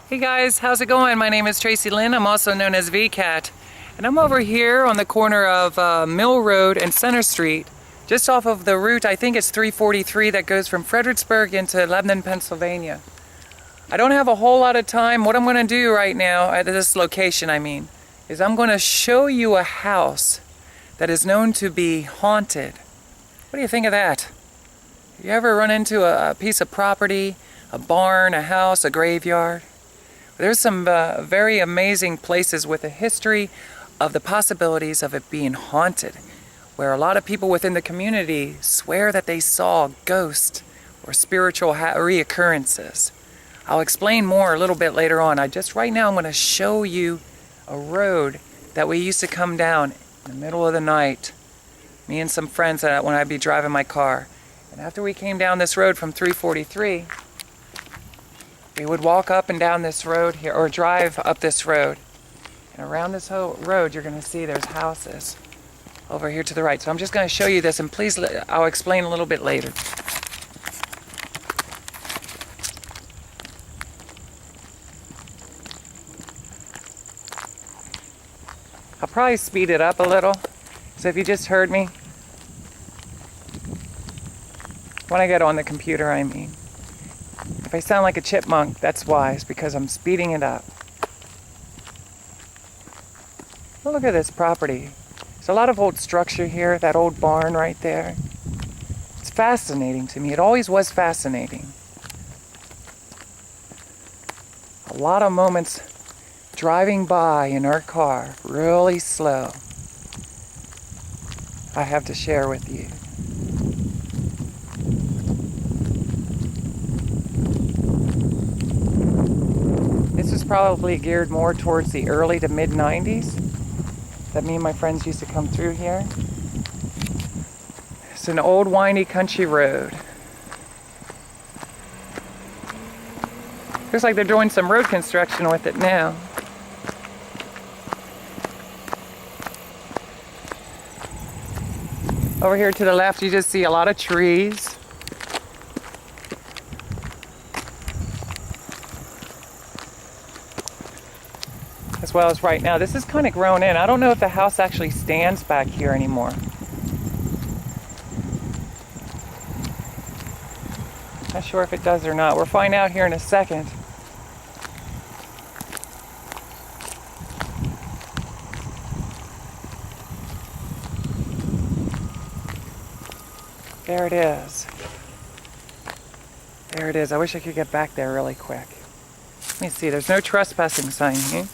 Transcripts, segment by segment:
Hey guys, how's it going? My name is Tracilyn. I'm also known as VCat. And I'm over here on the corner of Mill Road and Center Street, just off of the route, I think it's 343, that goes from Fredericksburg into Lebanon, Pennsylvania. I don't have a whole lot of time. What I'm going to do right now, at this location is I'm going to show you a house that is known to be haunted. What do you think of that? You ever run into a piece of property, a barn, a house, a graveyard? There's some very amazing places with a history of the possibilities of it being haunted, where a lot of people within the community swear that they saw ghosts or spiritual reoccurrences. I'll explain more a little bit later on. Right now I'm going to show you a road that we used to come down in the middle of the night, me and some friends, when I'd be driving my car. And after we came down this road from 343, we would walk up and down this road here, or drive up this road. And around this whole road, you're going to see there's houses over here to the right. So I'm just going to show you this, and please, I'll explain a little bit later. I'll probably speed it up a little. So if you just heard me, when I get on the computer, I mean. If I sound like a chipmunk, that's why. It's because I'm speeding it up. Well, look at this property. There's a lot of old structure here, that old barn right there. It's fascinating to me. It always was fascinating. A lot of moments driving by in our car, really slow, I have to share with you. This is probably geared more towards the early to mid 90s that me and my friends used to come through here. It's an old windy country road. Looks like they're doing some road construction with it now. Over here to the left, you just see a lot of trees. As well as right now. This is kind of grown in. I don't know if the house actually stands back here anymore. Not sure if it does or not. We'll find out here in a second. There it is. There it is. I wish I could get back there really quick. Let me see. There's no trespassing sign here.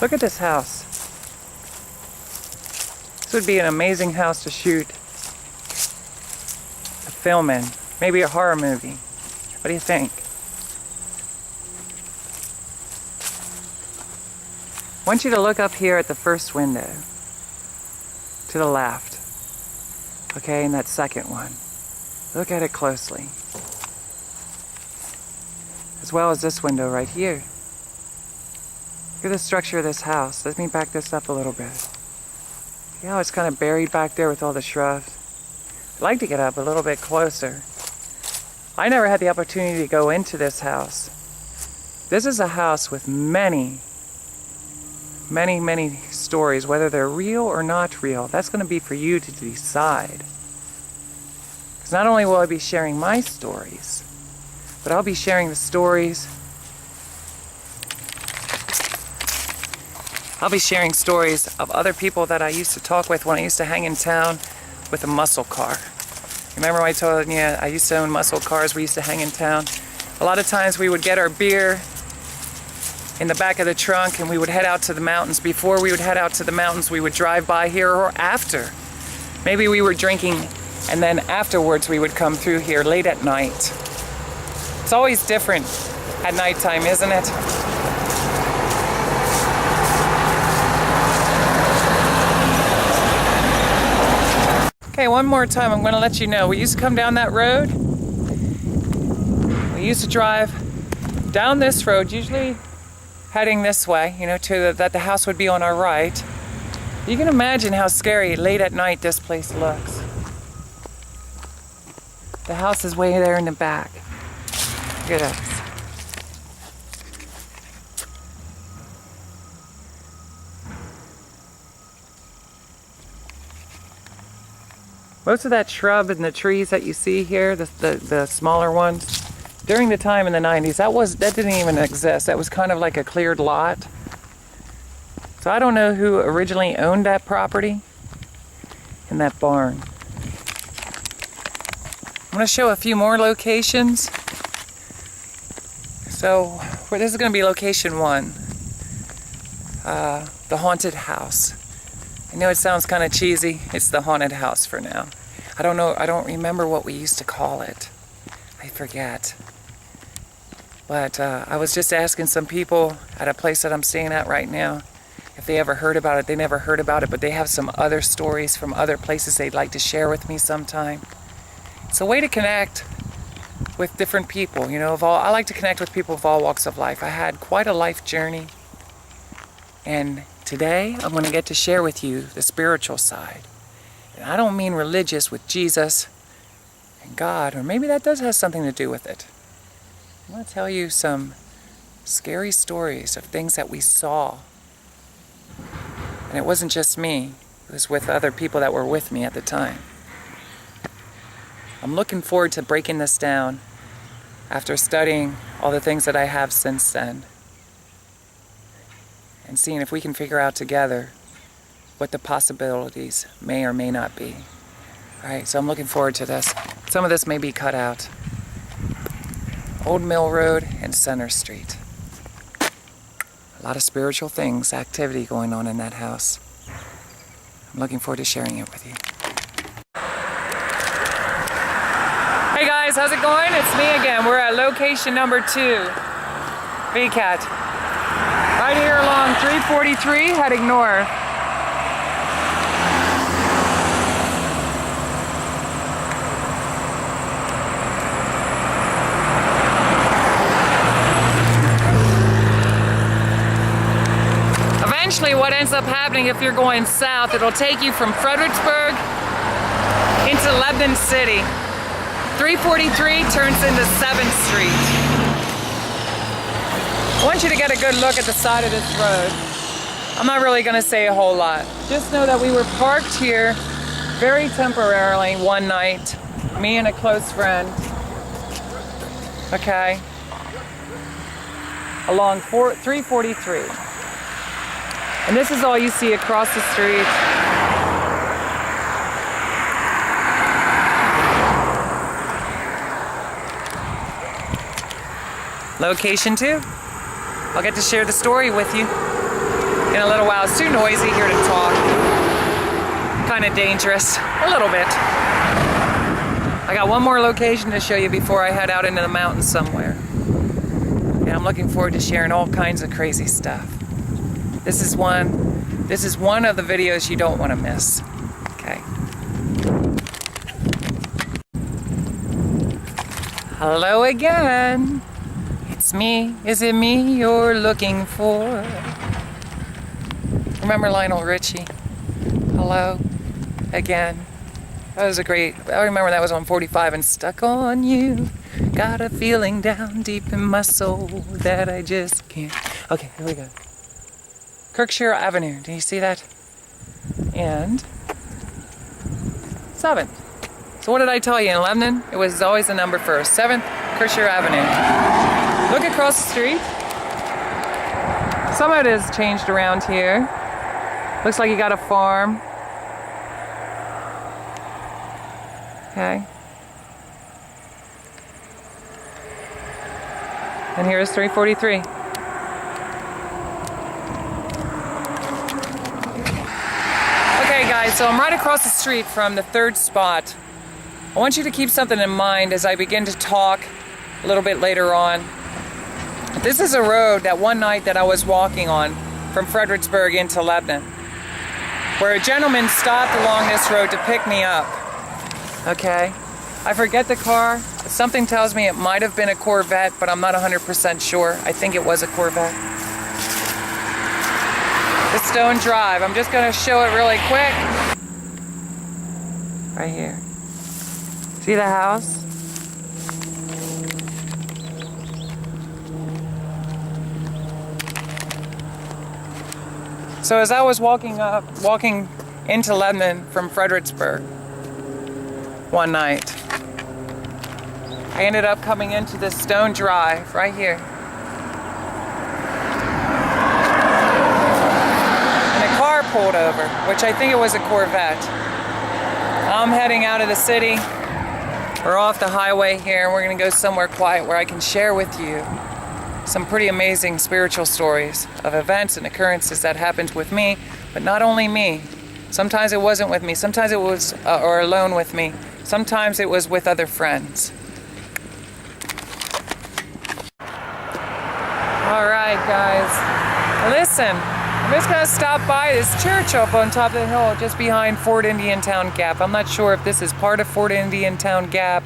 Look at this house. This would be an amazing house to shoot a film in. Maybe a horror movie. What do you think? I want you to look up here at the first window. To the left. Okay, and that second one. Look at it closely. As well as this window right here. Look at the structure of this house. Let me back this up a little bit. See how it's kind of buried back there with all the shrubs? I'd like to get up a little bit closer. I never had the opportunity to go into this house. This is a house with many stories, whether they're real or not real. That's going to be for you to decide. Because not only will I be sharing my stories, but I'll be sharing the stories. I'll be sharing stories of other people that I used to talk with when I used to hang in town with a muscle car. Remember I told you I used to own muscle cars, we used to hang in town. A lot of times we would get our beer in the back of the trunk and we would head out to the mountains. Before we would head out to the mountains, we would drive by here, or after. Maybe we were drinking and then afterwards we would come through here late at night. It's always different at nighttime, isn't it? Okay, one more time, I'm going to let you know. We used to come down that road. We used to drive down this road, usually heading this way, you know, that the house would be on our right. You can imagine how scary late at night this place looks. The house is way there in the back. Look at this. Most of that shrub and the trees that you see here, the smaller ones, during the time in the 90s, that didn't even exist. That was kind of like a cleared lot. So I don't know who originally owned that property and that barn. I'm going to show a few more locations. So this is going to be location 1, the haunted house. I know it sounds kind of cheesy. It's the haunted house for now. I don't know. I don't remember what we used to call it. I forget. But I was just asking some people at a place that I'm staying at right now if they ever heard about it. They never heard about it, but they have some other stories from other places they'd like to share with me sometime. It's a way to connect with different people. You know, I like to connect with people of all walks of life. I had quite a life journey, and today I'm going to get to share with you the spiritual side. And I don't mean religious with Jesus and God, or maybe that does have something to do with it. I'm going to tell you some scary stories of things that we saw. And it wasn't just me, it was with other people that were with me at the time. I'm looking forward to breaking this down after studying all the things that I have since then, and seeing if we can figure out together what the possibilities may or may not be. Alright, so I'm looking forward to this. Some of this may be cut out. Old Mill Road and Center Street. A lot of spiritual things, activity going on in that house. I'm looking forward to sharing it with you. Hey guys, how's it going? It's me again. We're at location number 2, VCAT. Right here along 343, heading north. Eventually, what ends up happening if you're going south, it'll take you from Fredericksburg into Lebanon City. 343 turns into 7th Street. I want you to get a good look at the side of this road. I'm not really going to say a whole lot. Just know that we were parked here very temporarily one night, me and a close friend, okay, along 343. And this is all you see across the street. Location 2. I'll get to share the story with you in a little while. It's too noisy here to talk. Kind of dangerous, a little bit. I got one more location to show you before I head out into the mountains somewhere. And I'm looking forward to sharing all kinds of crazy stuff. This is one of the videos you don't want to miss. Okay. Hello again. It's me. Is it me you're looking for? Remember Lionel Richie? Hello again. That was a great, I remember that was on 45 and Stuck on You. Got a feeling down deep in my soul that I just can't. Okay, here we go. Kirkshire Avenue, do you see that? And 7th. So what did I tell you in Lebanon? It was always the number first. 7th, Kirkshire Avenue. Look across the street. Some of it has changed around here. Looks like you got a farm. Okay. And here's 343. Okay guys, so I'm right across the street from the 3rd spot. I want you to keep something in mind as I begin to talk a little bit later on. This is a road that one night that I was walking on from Fredericksburg into Lebanon, where a gentleman stopped along this road to pick me up. Okay? I forget the car. Something tells me it might have been a Corvette, but I'm not 100% sure. I think it was a Corvette. the stone drive. I'm just going to show it really quick. Right here. See the house? So as I was walking into Lebanon from Fredericksburg one night, I ended up coming into this stone drive right here. And a car pulled over, which I think it was a Corvette. I'm heading out of the city. We're off the highway here, and we're going to go somewhere quiet where I can share with you some pretty amazing spiritual stories of events and occurrences that happened with me, but not only me. Sometimes it wasn't with me. Sometimes it was or alone with me. Sometimes it was with other friends. All right, guys. Listen, I'm just going to stop by this church up on top of the hill just behind Fort Indiantown Gap. I'm not sure if this is part of Fort Indiantown Gap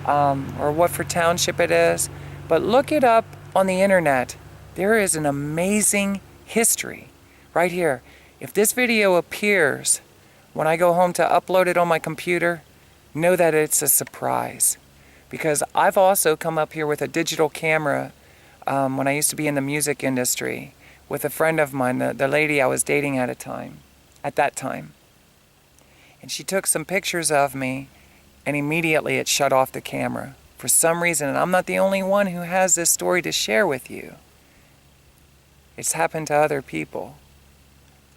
or what for township it is, but look it up on the internet. There is an amazing history right here. If this video appears when I go home to upload it on my computer, know that it's a surprise. Because I've also come up here with a digital camera when I used to be in the music industry with a friend of mine, the lady I was dating at that time. And she took some pictures of me, and immediately it shut off the camera. For some reason, and I'm not the only one who has this story to share with you. It's happened to other people.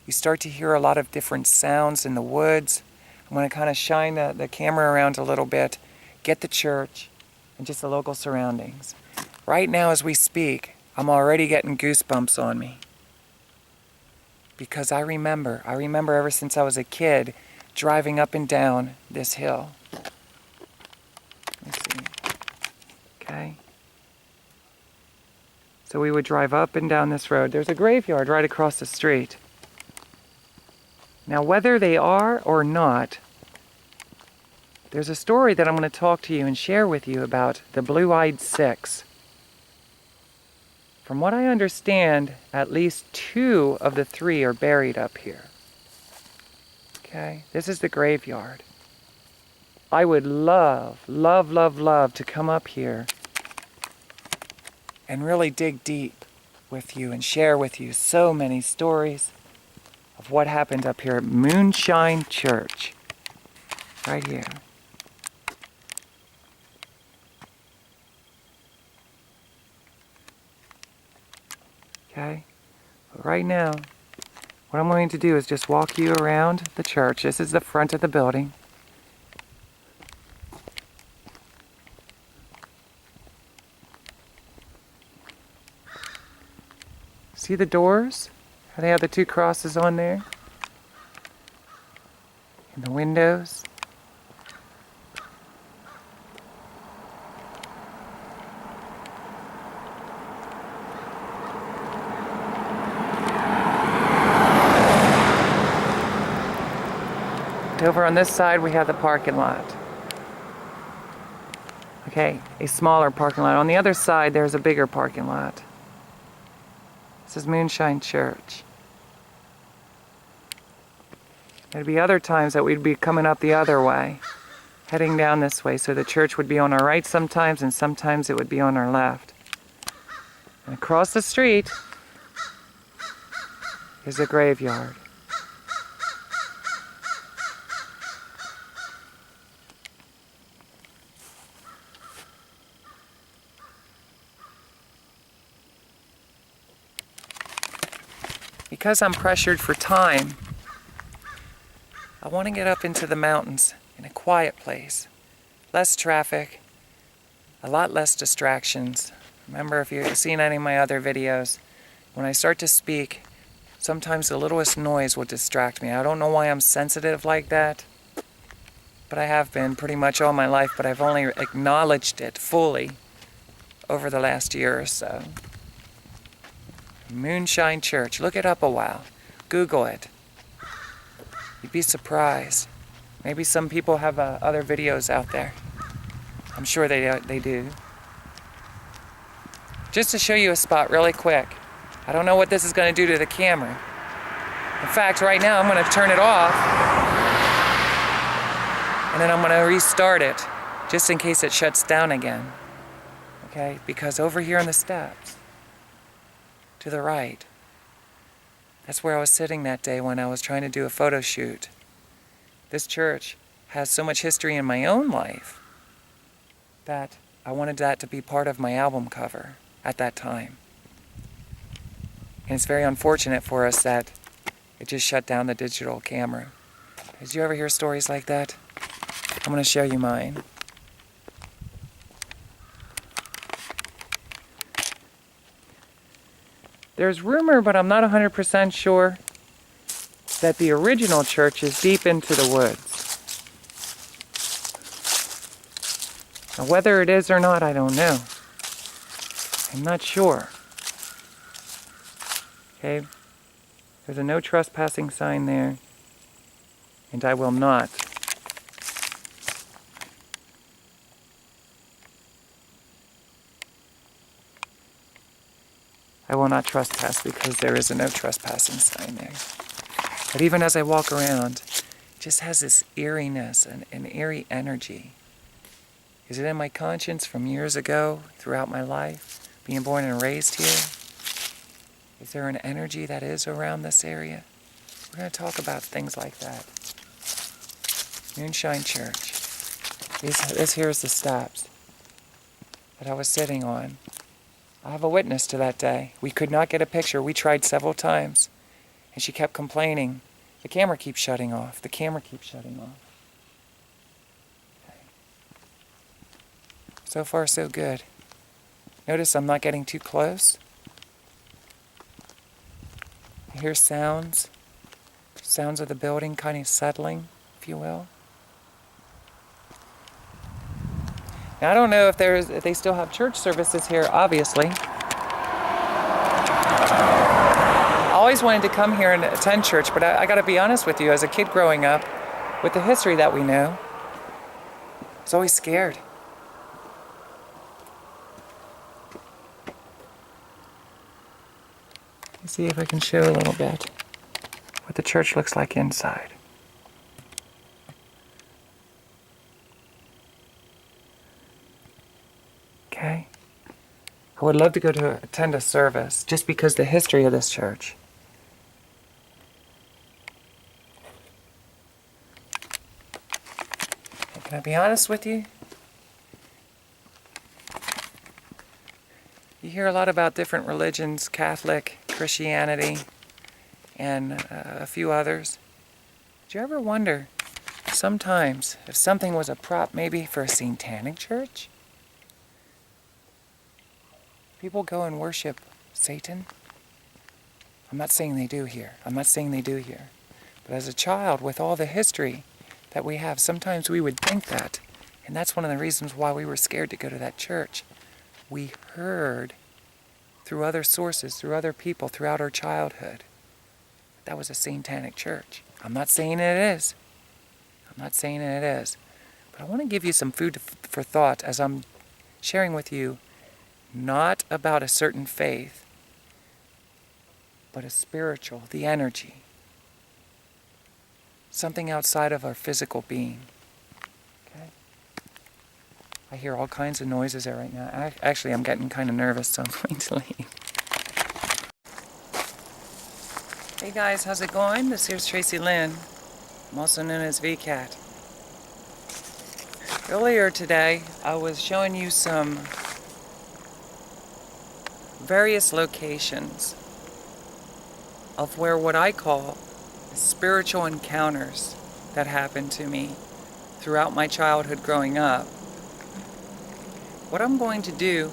You start to hear a lot of different sounds in the woods. I'm going to kind of shine the camera around a little bit, get the church, and just the local surroundings. Right now as we speak, I'm already getting goosebumps on me. Because I remember ever since I was a kid, driving up and down this hill. Let's see. Okay. So we would drive up and down this road. There's a graveyard right across the street. Now, whether they are or not, there's a story that I'm going to talk to you and share with you about the Blue-Eyed Six. From what I understand, at least 2 of the 3 are buried up here. Okay, this is the graveyard. I would love to come up here and really dig deep with you and share with you so many stories of what happened up here at Moonshine Church. Right here. Okay? But right now, what I'm going to do is just walk you around the church. This is the front of the building. See the doors? How they have the 2 crosses on there? And the windows. And over on this side we have the parking lot. Okay, a smaller parking lot. On the other side there's a bigger parking lot. This is Moonshine Church. There'd be other times that we'd be coming up the other way, heading down this way, so the church would be on our right sometimes, and sometimes it would be on our left. And across the street is a graveyard. Because I'm pressured for time, I want to get up into the mountains in a quiet place. Less traffic, a lot less distractions. Remember, if you've seen any of my other videos, when I start to speak, sometimes the littlest noise will distract me. I don't know why I'm sensitive like that, but I have been pretty much all my life, but I've only acknowledged it fully over the last year or so. Moonshine Church. Look it up a while. Google it. You'd be surprised. Maybe some people have other videos out there. I'm sure they do. Just to show you a spot really quick. I don't know what this is going to do to the camera, In fact, right now I'm going to turn it off, and then I'm going to restart it, just in case it shuts down again. Okay? Because over here on the steps, to the right, that's where I was sitting that day when I was trying to do a photo shoot. This church has so much history in my own life that I wanted that to be part of my album cover at that time. And it's very unfortunate for us that it just shut down the digital camera. Did you ever hear stories like that? I'm going to show you mine. There's rumor, but I'm not 100% sure, that the original church is deep into the woods. Now, whether it is or not, I don't know. I'm not sure. Okay? There's a no trespassing sign there, and I will not. I will not trespass because there is a no trespassing sign there. But even as I walk around, it just has this eeriness and an eerie energy. Is it in my conscience from years ago, throughout my life, being born and raised here? Is there an energy that is around this area? We're going to talk about things like that. Moonshine Church. This here is the steps that I was sitting on. I have a witness to that day. We could not get a picture. We tried several times. And she kept complaining. The camera keeps shutting off. The camera keeps shutting off. Okay. So far, so good. Notice I'm not getting too close. I hear sounds. Sounds of the building kind of settling, if you will. Now, I don't know if they still have church services here, obviously. I always wanted to come here and attend church, but I got to be honest with you, as a kid growing up, with the history that we know, I was always scared. Let's see if I can show a little bit what the church looks like inside. Okay? I would love to go to attend a service just because the history of this church. And can I be honest with you? You hear a lot about different religions, Catholic, Christianity, and a few others. Did you ever wonder sometimes if something was a prop maybe for a satanic church? People go and worship Satan. I'm not saying they do here. But as a child, with all the history that we have, sometimes we would think that. And that's one of the reasons why we were scared to go to that church. We heard through other sources, through other people, throughout our childhood, that was a satanic church. I'm not saying it is. But I want to give you some food for thought as I'm sharing with you not about a certain faith, but a spiritual, the energy. Something outside of our physical being. Okay? I hear all kinds of noises there right now. Actually, I'm getting kind of nervous, so I'm going to leave. Hey guys, how's it going? This here's Tracilyn. I'm also known as VCat. Earlier today, I was showing you some various locations of where what I call spiritual encounters that happened to me throughout my childhood growing up. What I'm going to do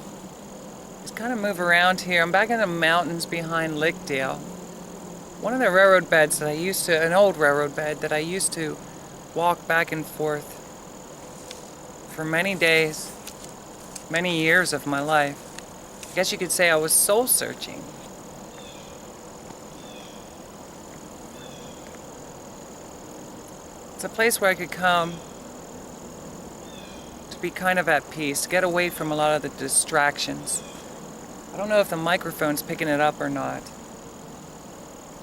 is kind of move around here. I'm back in the mountains behind Lickdale. One of the railroad beds that an old railroad bed that I used to walk back and forth for many days, many years of my life. I guess you could say I was soul searching. It's a place where I could come to be kind of at peace, get away from a lot of the distractions. I don't know if the microphone's picking it up or not.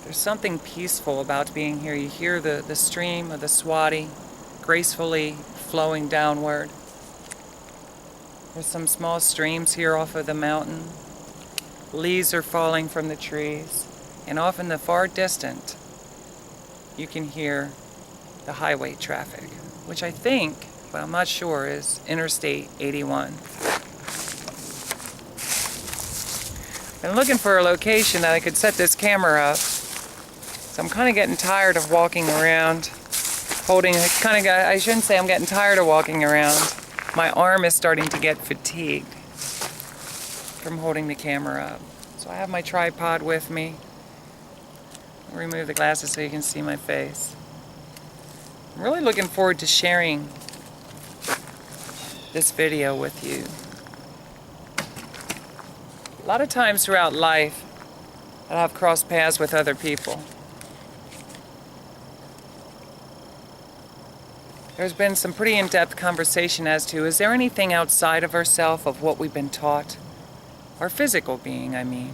There's something peaceful about being here. You hear the stream of the Swati gracefully flowing downward. There's some small streams here off of the mountain. Leaves are falling from the trees. And off in the far distant, you can hear the highway traffic, which I think, but I'm not sure, is Interstate 81. I'm looking for a location that I could set this camera up. So I'm kind of getting tired of walking around, I shouldn't say I'm getting tired of walking around. My arm is starting to get fatigued from holding the camera up. So I have my tripod with me. I'll remove the glasses so you can see my face. I'm really looking forward to sharing this video with you. A lot of times throughout life, I've crossed paths with other people. There's been some pretty in-depth conversation as to, is there anything outside of ourselves, of what we've been taught? Our physical being, I mean.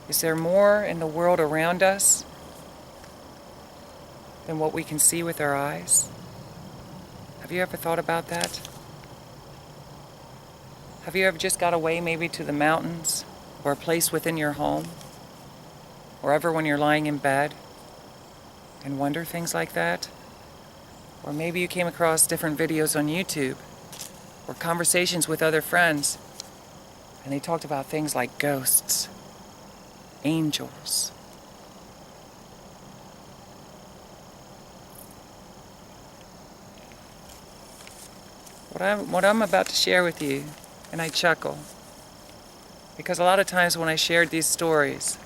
Is there more in the world around us than what we can see with our eyes? Have you ever thought about that? Have you ever just got away maybe to the mountains or a place within your home, or ever when you're lying in bed and wonder things like that? Or maybe you came across different videos on YouTube or conversations with other friends, and they talked about things like ghosts, angels. What I'm about to share with you, and I chuckle, because a lot of times when I shared these stories,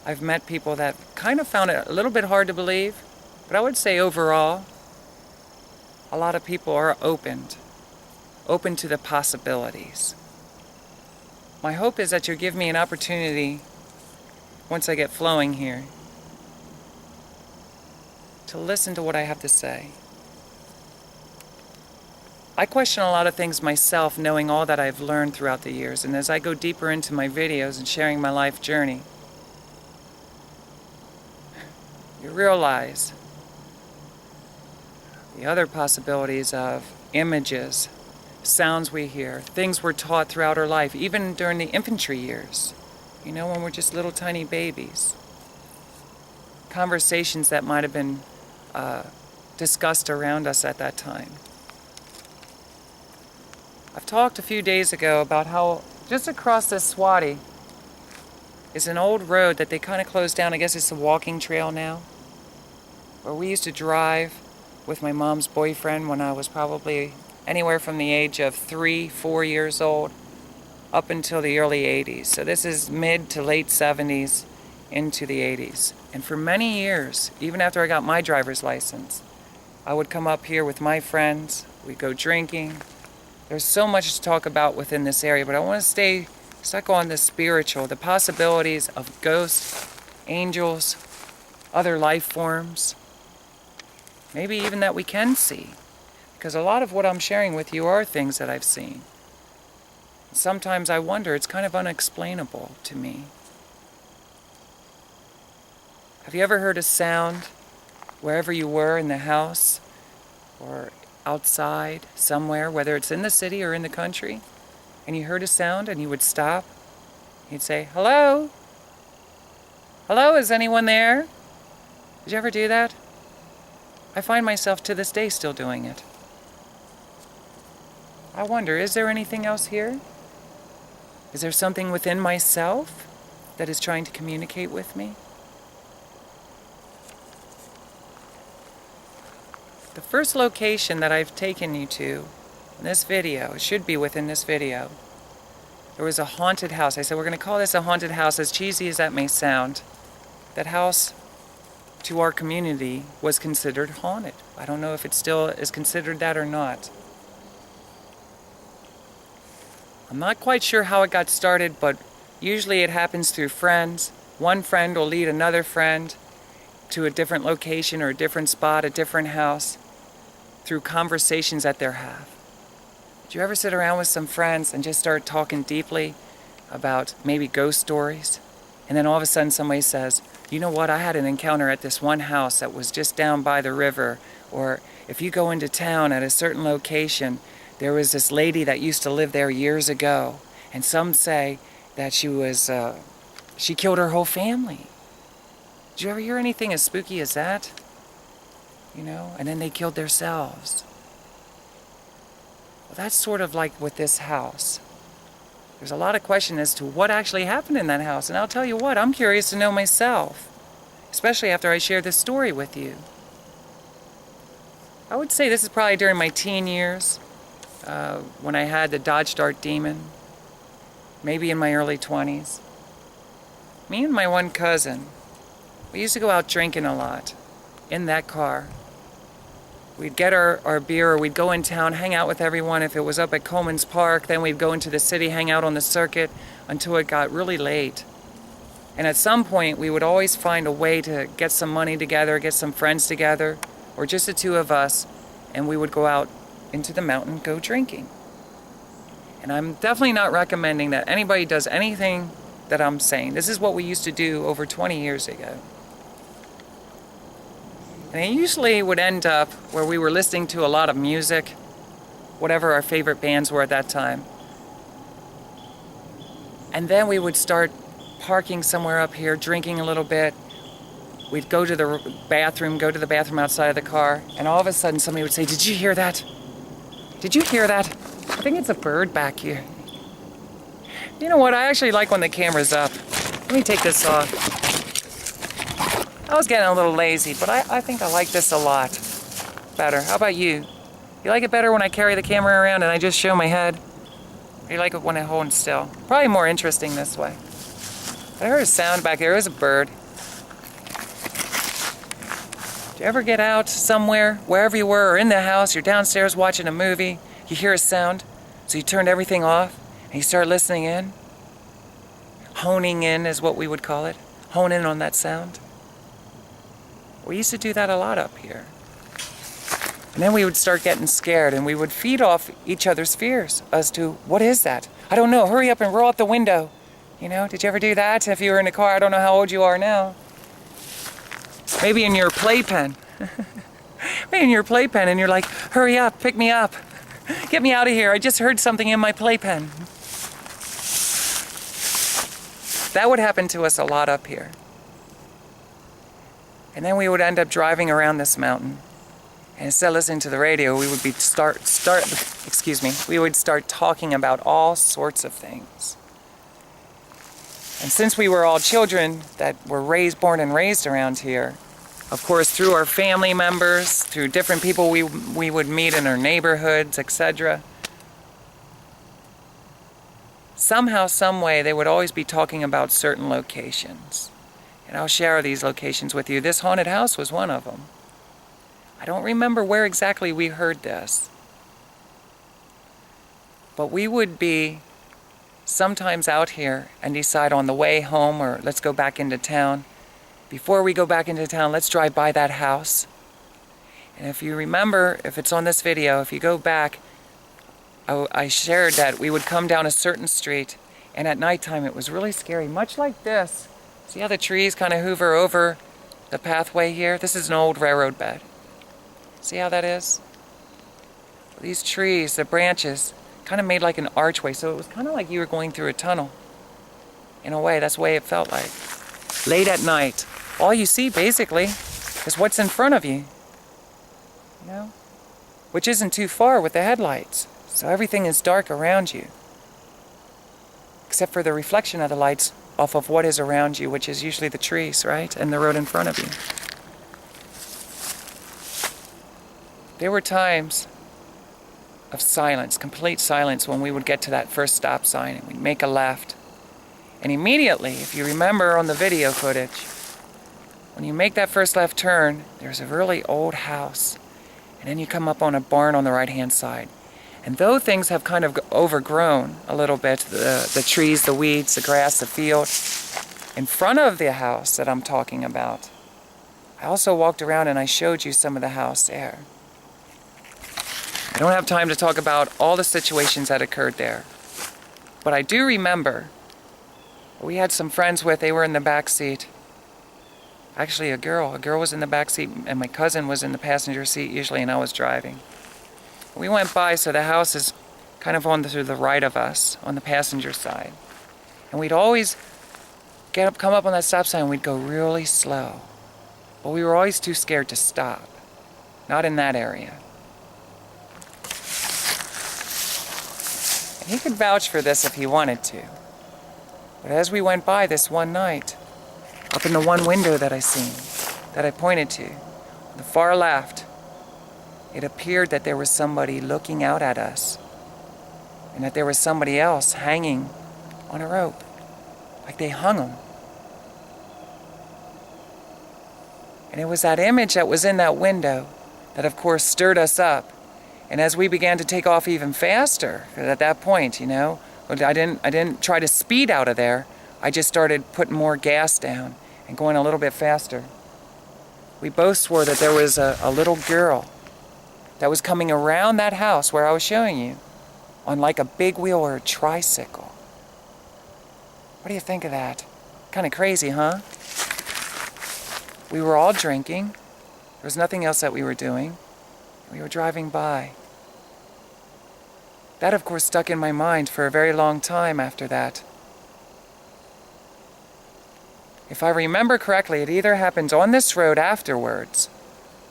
I've met people that kind of found it a little bit hard to believe, but I would say overall, a lot of people are open to the possibilities. My hope is that you'll give me an opportunity, once I get flowing here, to listen to what I have to say. I question a lot of things myself, knowing all that I've learned throughout the years, and as I go deeper into my videos and sharing my life journey, you realize the other possibilities of images, sounds we hear, things we're taught throughout our life, even during the infantry years, you know, when we're just little tiny babies. Conversations that might have been discussed around us at that time. I've talked a few days ago about how just across this Swati is an old road that they kind of closed down. I guess it's a walking trail now, where we used to drive with my mom's boyfriend when I was probably anywhere from the age of 3, 4 years old up until the early 80s. So this is mid to late 70s into the 80s. And for many years, even after I got my driver's license, I would come up here with my friends. We'd go drinking. There's so much to talk about within this area, but I want to stay stuck on the spiritual, the possibilities of ghosts, angels, other life forms, maybe even that we can see. Because a lot of what I'm sharing with you are things that I've seen. Sometimes I wonder, it's kind of unexplainable to me. Have you ever heard a sound wherever you were in the house or outside somewhere, whether it's in the city or in the country, and you heard a sound and you would stop? You'd say, "Hello? Hello, is anyone there?" Did you ever do that? I find myself to this day still doing it. I wonder, is there anything else here? Is there something within myself that is trying to communicate with me? The first location that I've taken you to in this video, it should be within this video, there was a haunted house. I said we're going to call this a haunted house, as cheesy as that may sound. That house, to our community, was considered haunted. I don't know if it still is considered that or not. I'm not quite sure how it got started, but usually it happens through friends. One friend will lead another friend to a different location or a different spot, a different house, through conversations that they're have. Did you ever sit around with some friends and just start talking deeply about maybe ghost stories? And then all of a sudden somebody says, you know what, I had an encounter at this one house that was just down by the river. Or if you go into town at a certain location, there was this lady that used to live there years ago. And some say that she killed her whole family. Did you ever hear anything as spooky as that? You know, and then they killed themselves. Well, that's sort of like with this house. There's a lot of question as to what actually happened in that house. And I'll tell you what, I'm curious to know myself. Especially after I share this story with you. I would say this is probably during my teen years. When I had the Dodge Dart Demon. Maybe in my early 20s. Me and my one cousin, we used to go out drinking a lot. In that car. We'd get our beer, or we'd go in town, hang out with everyone. If it was up at Coleman's Park, then we'd go into the city, hang out on the circuit until it got really late. And at some point, we would always find a way to get some money together, get some friends together, or just the two of us, and we would go out into the mountain, go drinking. And I'm definitely not recommending that anybody does anything that I'm saying. This is what we used to do over 20 years ago. And it usually would end up where we were listening to a lot of music, whatever our favorite bands were at that time. And then we would start parking somewhere up here, drinking a little bit. We'd go to the bathroom outside of the car, and all of a sudden somebody would say, "Did you hear that? Did you hear that? I think it's a bird back here." You know what? I actually like when the camera's up. Let me take this off. I was getting a little lazy, but I think I like this a lot better. How about you? You like it better when I carry the camera around and I just show my head? Or you like it when I hold still? Probably more interesting this way. I heard a sound back there. It was a bird. Did you ever get out somewhere, wherever you were, or in the house, you're downstairs watching a movie, you hear a sound, so you turned everything off, and you start listening in? Honing in is what we would call it. Hone in on that sound. We used to do that a lot up here. And then we would start getting scared, and we would feed off each other's fears as to, what is that? I don't know, hurry up and roll out the window. You know, did you ever do that? If you were in a car, I don't know how old you are now. Maybe in your playpen. Maybe in your playpen, and you're like, hurry up, pick me up. Get me out of here, I just heard something in my playpen. That would happen to us a lot up here. And then we would end up driving around this mountain. And instead of listening to the radio, we would we would start talking about all sorts of things. And since we were all children that were born and raised around here, of course, through our family members, through different people we would meet in our neighborhoods, etc. Somehow, some way, they would always be talking about certain locations. And I'll share these locations with you. This haunted house was one of them. I don't remember where exactly we heard this. But we would be sometimes out here and decide on the way home, or let's go back into town. Before we go back into town, let's drive by that house. And if you remember, if it's on this video, if you go back, I shared that we would come down a certain street, and at nighttime it was really scary, much like this. See how the trees kind of hover over the pathway here? This is an old railroad bed. See how that is? These trees, the branches, kind of made like an archway, so it was kind of like you were going through a tunnel. In a way, that's the way it felt like. Late at night, all you see basically is what's in front of you. You know? Which isn't too far with the headlights. So everything is dark around you. Except for the reflection of the lights off of what is around you, which is usually the trees, right? And the road in front of you. There were times of silence, complete silence, when we would get to that first stop sign and we'd make a left. And immediately, if you remember on the video footage, when you make that first left turn, there's a really old house. And then you come up on a barn on the right-hand side. And though things have kind of overgrown a little bit, the trees, the weeds, the grass, the field, in front of the house that I'm talking about, I also walked around and I showed you some of the house there. I don't have time to talk about all the situations that occurred there. But I do remember We had some friends with, they were in the back seat. Actually, a girl was in the back seat, and my cousin was in the passenger seat usually, and I was driving. We went by, so the house is kind of on to the right of us, on the passenger side. And we'd always come up on that stop sign, and we'd go really slow. But we were always too scared to stop. Not in that area. And he could vouch for this if he wanted to. But as we went by this one night, up in the one window that I seen, that I pointed to, on the far left, it appeared that there was somebody looking out at us, and that there was somebody else hanging on a rope, like they hung him. And it was that image that was in that window that, of course, stirred us up. And as we began to take off even faster, at that point, you know, I didn't try to speed out of there. I just started putting more gas down and going a little bit faster. We both swore that there was a little girl that was coming around that house where I was showing you on like a big wheel or a tricycle. What do you think of that? Kind of crazy, huh? We were all drinking. There was nothing else that we were doing. We were driving by. That, of course, stuck in my mind for a very long time after that. If I remember correctly, it either happened on this road afterwards,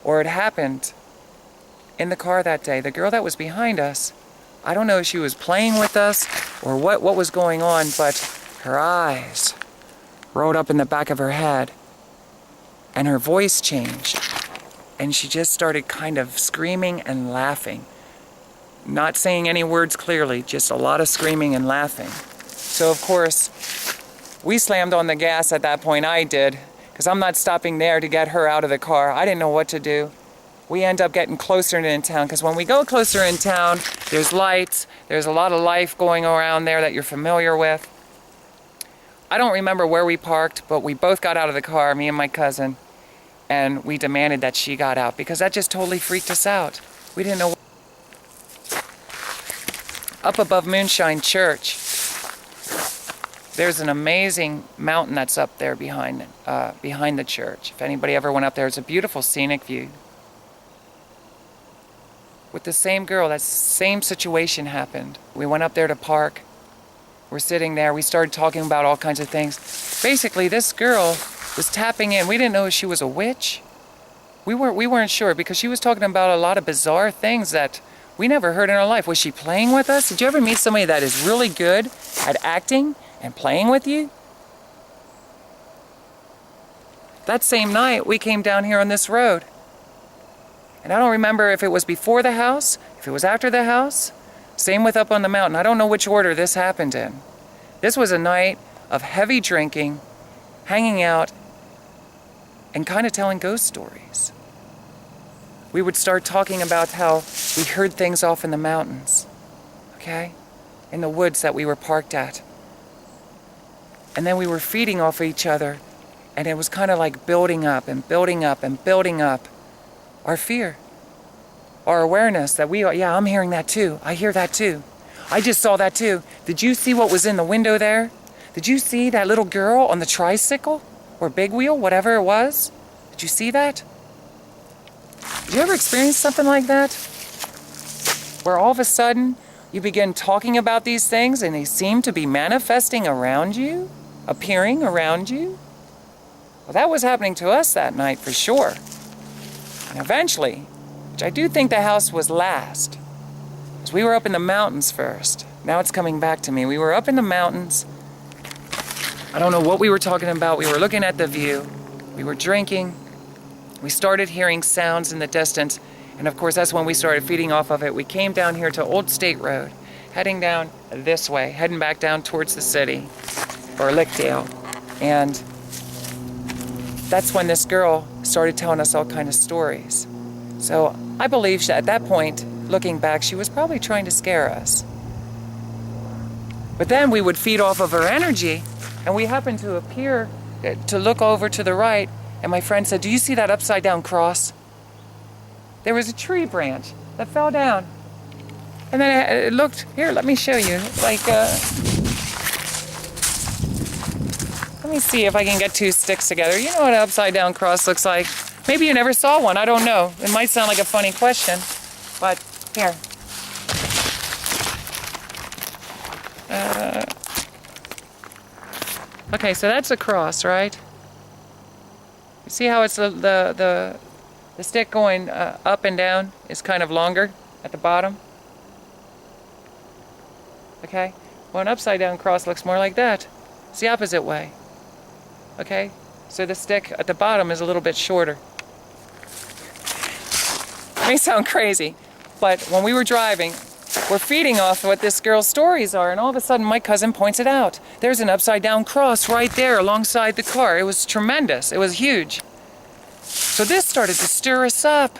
or it happened in the car that day. The girl that was behind us, I don't know if she was playing with us or what was going on, but her eyes rolled up in the back of her head, and her voice changed, and she just started kind of screaming and laughing. Not saying any words clearly, just a lot of screaming and laughing. So, of course, we slammed on the gas at that point. I did, because I'm not stopping there to get her out of the car. I didn't know what to do. We end up getting closer in town, because when we go closer in town, there's lights, there's a lot of life going around there that you're familiar with. I don't remember where we parked, but we both got out of the car, me and my cousin, and we demanded that she got out, because that just totally freaked us out. We didn't know. Up above Moonshine Church, there's an amazing mountain that's up there behind the church. If anybody ever went up there, it's a beautiful scenic view. With the same girl, that same situation happened. We went up there to park. We're sitting there. We started talking about all kinds of things. Basically, this girl was tapping in. We didn't know if she was a witch. We weren't sure, because she was talking about a lot of bizarre things that we never heard in our life. Was she playing with us? Did you ever meet somebody that is really good at acting and playing with you? That same night, we came down here on this road. And I don't remember if it was before the house, if it was after the house. Same with up on the mountain. I don't know which order this happened in. This was a night of heavy drinking, hanging out, and kind of telling ghost stories. We would start talking about how we heard things off in the mountains, okay? In the woods that we were parked at. And then we were feeding off each other, and it was kind of like building up and building up and building up our fear, our awareness that yeah, I'm hearing that too. I hear that too. I just saw that too. Did you see what was in the window there? Did you see that little girl on the tricycle or big wheel, whatever it was? Did you see that? Did you ever experience something like that? Where all of a sudden you begin talking about these things and they seem to be manifesting around you, appearing around you? Well, that was happening to us that night for sure. And eventually, which I do think the house was last, because we were up in the mountains first. Now it's coming back to me. We were up in the mountains. I don't know what we were talking about. We were looking at the view. We were drinking. We started hearing sounds in the distance, and of course that's when we started feeding off of it. We came down here to Old State Road, heading down this way, heading back down towards the city, or Lickdale. And that's when this girl started telling us all kind of stories. So I believe at that point, looking back, she was probably trying to scare us. But then we would feed off of her energy, and we happened to appear to look over to the right, and my friend said, "Do you see that upside down cross?" There was a tree branch that fell down. And then it looked, here, let me show you, like, Let me see if I can get two sticks together. You know what an upside down cross looks like. Maybe you never saw one, I don't know. It might sound like a funny question, but here. Okay, so that's a cross, right? You see how it's the stick going up and down is kind of longer at the bottom? Okay? Well, an upside down cross looks more like that. It's the opposite way. Okay? So the stick at the bottom is a little bit shorter. It may sound crazy, but when we were driving, we're feeding off what this girl's stories are, and all of a sudden my cousin points it out. There's an upside down cross right there alongside the car. It was tremendous. It was huge. So this started to stir us up.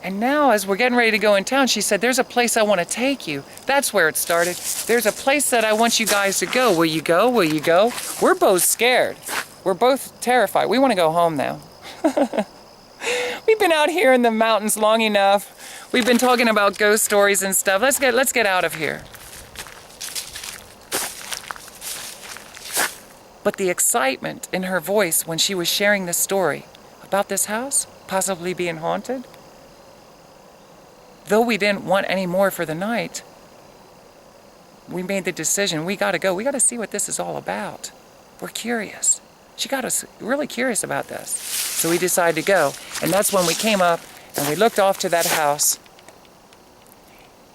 And now as we're getting ready to go in town, she said, there's a place I want to take you. That's where it started. There's a place that I want you guys to go. Will you go? Will you go? We're both scared. We're both terrified. We want to go home now. We've been out here in the mountains long enough. We've been talking about ghost stories and stuff. Let's get out of here. But the excitement in her voice when she was sharing this story about this house possibly being haunted, though we didn't want any more for the night, we made the decision, we gotta go. We gotta see what this is all about. We're curious. She got us really curious about this. So we decided to go. And that's when we came up and we looked off to that house.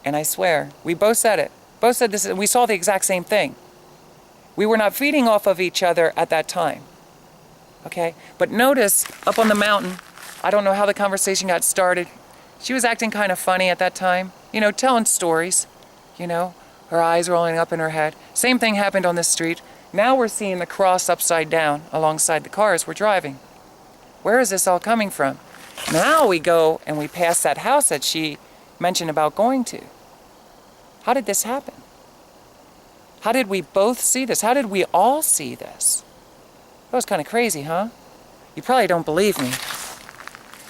And I swear, we both said it. Both said this, we saw the exact same thing. We were not feeding off of each other at that time. Okay? But notice, up on the mountain, I don't know how the conversation got started. She was acting kind of funny at that time. You know, telling stories. You know, her eyes rolling up in her head. Same thing happened on this street. Now we're seeing the cross upside down alongside the cars we're driving. Where is this all coming from? Now we go and we pass that house that she mentioned about going to. How did this happen? How did we both see this? How did we all see this? That was kind of crazy, huh? You probably don't believe me.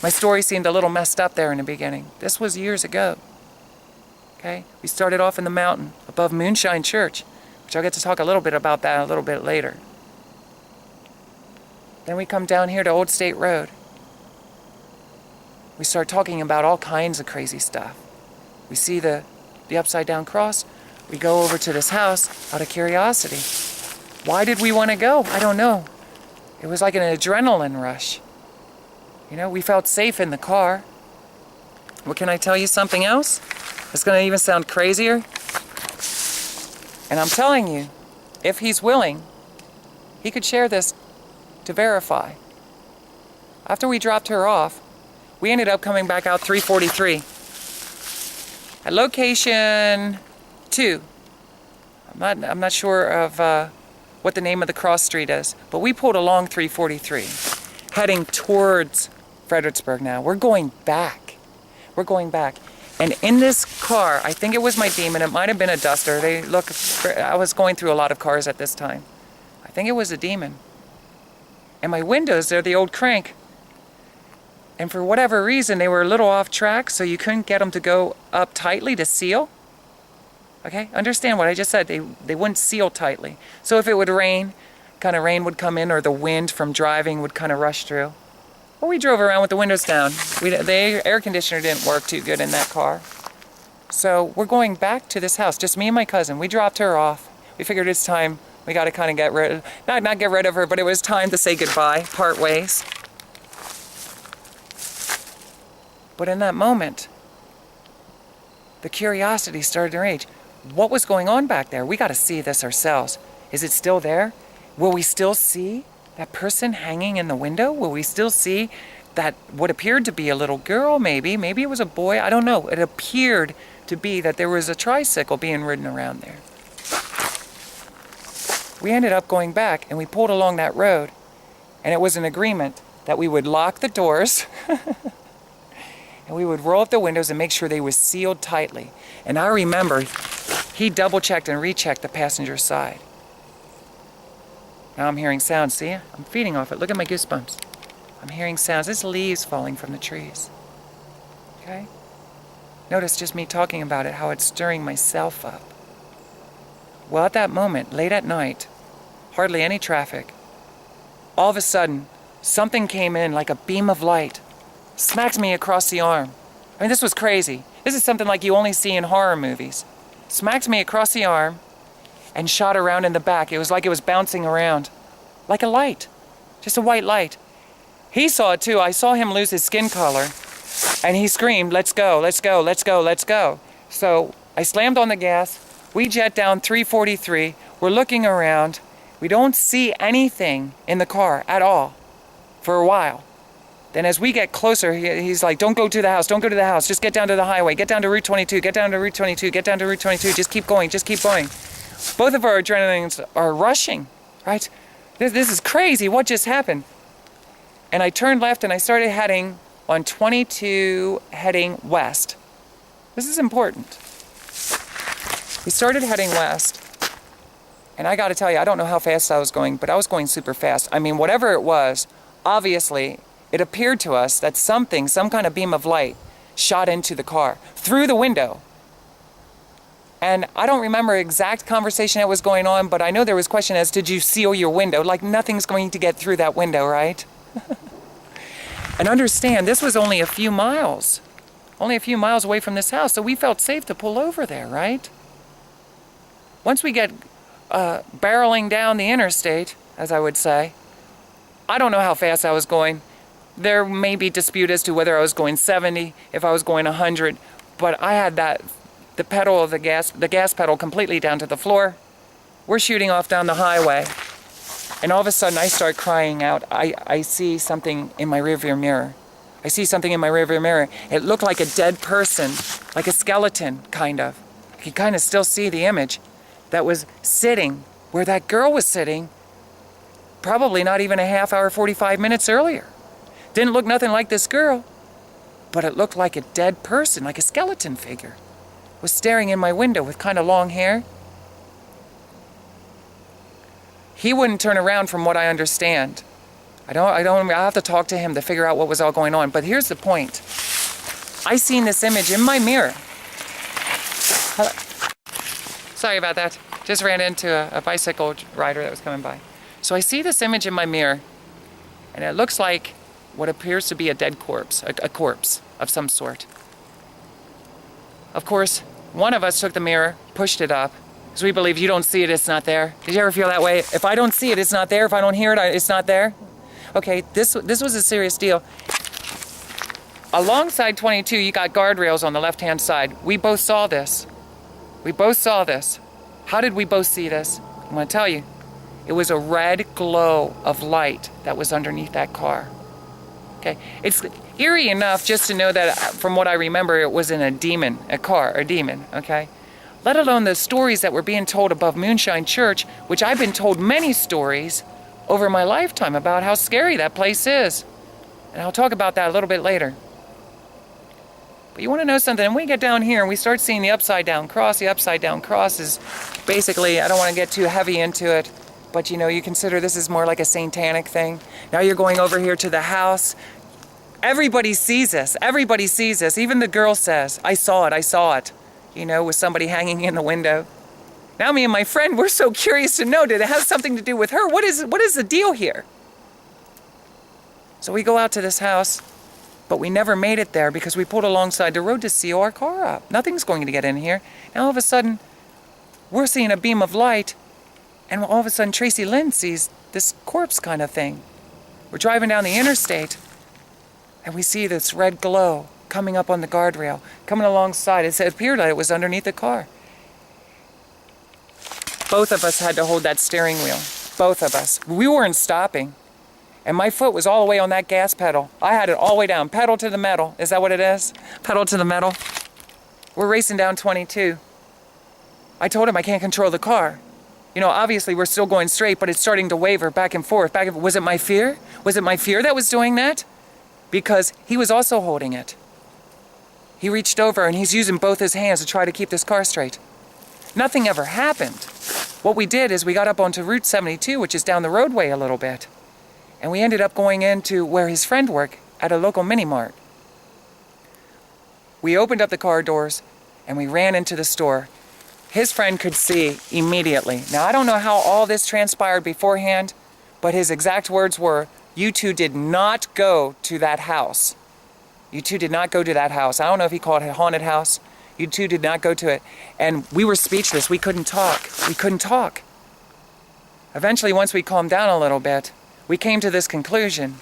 My story seemed a little messed up there in the beginning. This was years ago. Okay? We started off in the mountain above Moonshine Church, which I'll get to talk a little bit about that a little bit later. Then we come down here to Old State Road. We start talking about all kinds of crazy stuff. We see the upside down cross. We go over to this house out of curiosity. Why did we want to go? I don't know. It was like an adrenaline rush. You know, we felt safe in the car. Well, can I tell you something else? It's going to even sound crazier. And I'm telling you, if he's willing, he could share this to verify. After we dropped her off, we ended up coming back out 343. At location 2. I'm not sure of what the name of the cross street is, but we pulled along 343, heading towards Fredericksburg now. We're going back. We're going back. And in this car, I think it was my Demon. It might have been a Duster. I was going through a lot of cars at this time. I think it was a Demon. And my windows, they're the old crank. And for whatever reason, they were a little off track, so you couldn't get them to go up tightly to seal. Okay? Understand what I just said. They wouldn't seal tightly. So if it would rain, kind of rain would come in, or the wind from driving would kind of rush through. Well, we drove around with the windows down. The air conditioner didn't work too good in that car. So we're going back to this house, just me and my cousin. We dropped her off. We figured it's time. We got to kind of get rid of, not get rid of her, but it was time to say goodbye, part ways. But in that moment, the curiosity started to rage. What was going on back there? We got to see this ourselves. Is it still there? Will we still see that person hanging in the window? Will we still see that what appeared to be a little girl, maybe it was a boy, I don't know. It appeared to be that there was a tricycle being ridden around there. We ended up going back and we pulled along that road, and it was an agreement that we would lock the doors and we would roll up the windows and make sure they were sealed tightly. And I remember he double-checked and rechecked the passenger side. Now I'm hearing sounds, see? I'm feeding off it. Look at my goosebumps. I'm hearing sounds. It's leaves falling from the trees. Okay? Notice just me talking about it, how it's stirring myself up. Well, at that moment, late at night, hardly any traffic. All of a sudden, something came in like a beam of light, smacked me across the arm. I mean, this was crazy. This is something like you only see in horror movies. Smacked me across the arm and shot around in the back. It was like it was bouncing around, like a light, just a white light. He saw it too. I saw him lose his skin color, and he screamed, "Let's go, let's go, let's go, let's go." So I slammed on the gas. We jet down 343. We're looking around. We don't see anything in the car at all for a while. Then as we get closer, he's like, "Don't go to the house, don't go to the house. Just get down to the highway, get down to Route 22, get down to Route 22, get down to Route 22. Just keep going, just keep going." Both of our adrenalines are rushing, right? This is crazy. What just happened? And I turned left and I started heading on 22, heading west. This is important. We started heading west. And I got to tell you, I don't know how fast I was going, but I was going super fast. I mean, whatever it was, obviously, it appeared to us that some kind of beam of light shot into the car, through the window. And I don't remember exact conversation that was going on, but I know there was question as, did you seal your window? Like nothing's going to get through that window, right? And understand, this was only a few miles away from this house, so we felt safe to pull over there, right? Once we get barreling down the interstate, as I would say, I don't know how fast I was going. There may be dispute as to whether I was going 70, if I was going 100, but I had the pedal of the gas pedal completely down to the floor. We're shooting off down the highway, and all of a sudden I start crying out. I see something in my rearview mirror. I see something in my rearview mirror. It looked like a dead person, like a skeleton, kind of. I could kind of still see the image that was sitting where that girl was sitting, probably not even a half hour, 45 minutes earlier. Didn't look nothing like this girl, but it looked like a dead person, like a skeleton figure. Was staring in my window with kind of long hair. He wouldn't turn around from what I understand. I'll have to talk to him to figure out what was all going on. But here's the point. I seen this image in my mirror. Sorry about that. Just ran into a bicycle rider that was coming by. So I see this image in my mirror, and it looks like what appears to be a dead corpse, a corpse of some sort. Of course, one of us took the mirror, pushed it up, because we believe you don't see it, it's not there. Did you ever feel that way? If I don't see it, it's not there. If I don't hear it, it's not there. Okay, this was a serious deal. Alongside 22, you got guardrails on the left-hand side. We both saw this. We both saw this. How did we both see this? I'm going to tell you. It was a red glow of light that was underneath that car. Okay, it's eerie enough just to know that from what I remember, it was in a demon, a demon, okay? Let alone the stories that were being told above Moonshine Church, which I've been told many stories over my lifetime about how scary that place is. And I'll talk about that a little bit later. But you want to know something? When we get down here and we start seeing the upside down cross is basically, I don't want to get too heavy into it, but you know, you consider this is more like a satanic thing. Now you're going over here to the house. Everybody sees this. Everybody sees this. Even the girl says, I saw it. You know, with somebody hanging in the window. Now me and my friend, we're so curious to know, did it have something to do with her? What is the deal here? So we go out to this house, but we never made it there because we pulled alongside the road to seal our car up. Nothing's going to get in here. Now all of a sudden, we're seeing a beam of light, and all of a sudden Tracilyn sees this corpse kind of thing. We're driving down the interstate, and we see this red glow coming up on the guardrail, coming alongside. It appeared like it was underneath the car. Both of us had to hold that steering wheel. Both of us. We weren't stopping. And my foot was all the way on that gas pedal. I had it all the way down. Pedal to the metal. Is that what it is? Pedal to the metal. We're racing down 22. I told him I can't control the car. You know, obviously we're still going straight, but it's starting to waver back and forth. Was it my fear? Was it my fear that was doing that? Because he was also holding it. He reached over and he's using both his hands to try to keep this car straight. Nothing ever happened. What we did is we got up onto Route 72, which is down the roadway a little bit. And we ended up going into where his friend worked at a local mini-mart. We opened up the car doors and we ran into the store. his friend could see immediately. Now, I don't know how all this transpired beforehand, but his exact words were, "You two did not go to that house. You two did not go to that house." I don't know if he called it a haunted house. You two did not go to it. And we were speechless. We couldn't talk. We couldn't talk. Eventually, once we calmed down a little bit, we came to this conclusion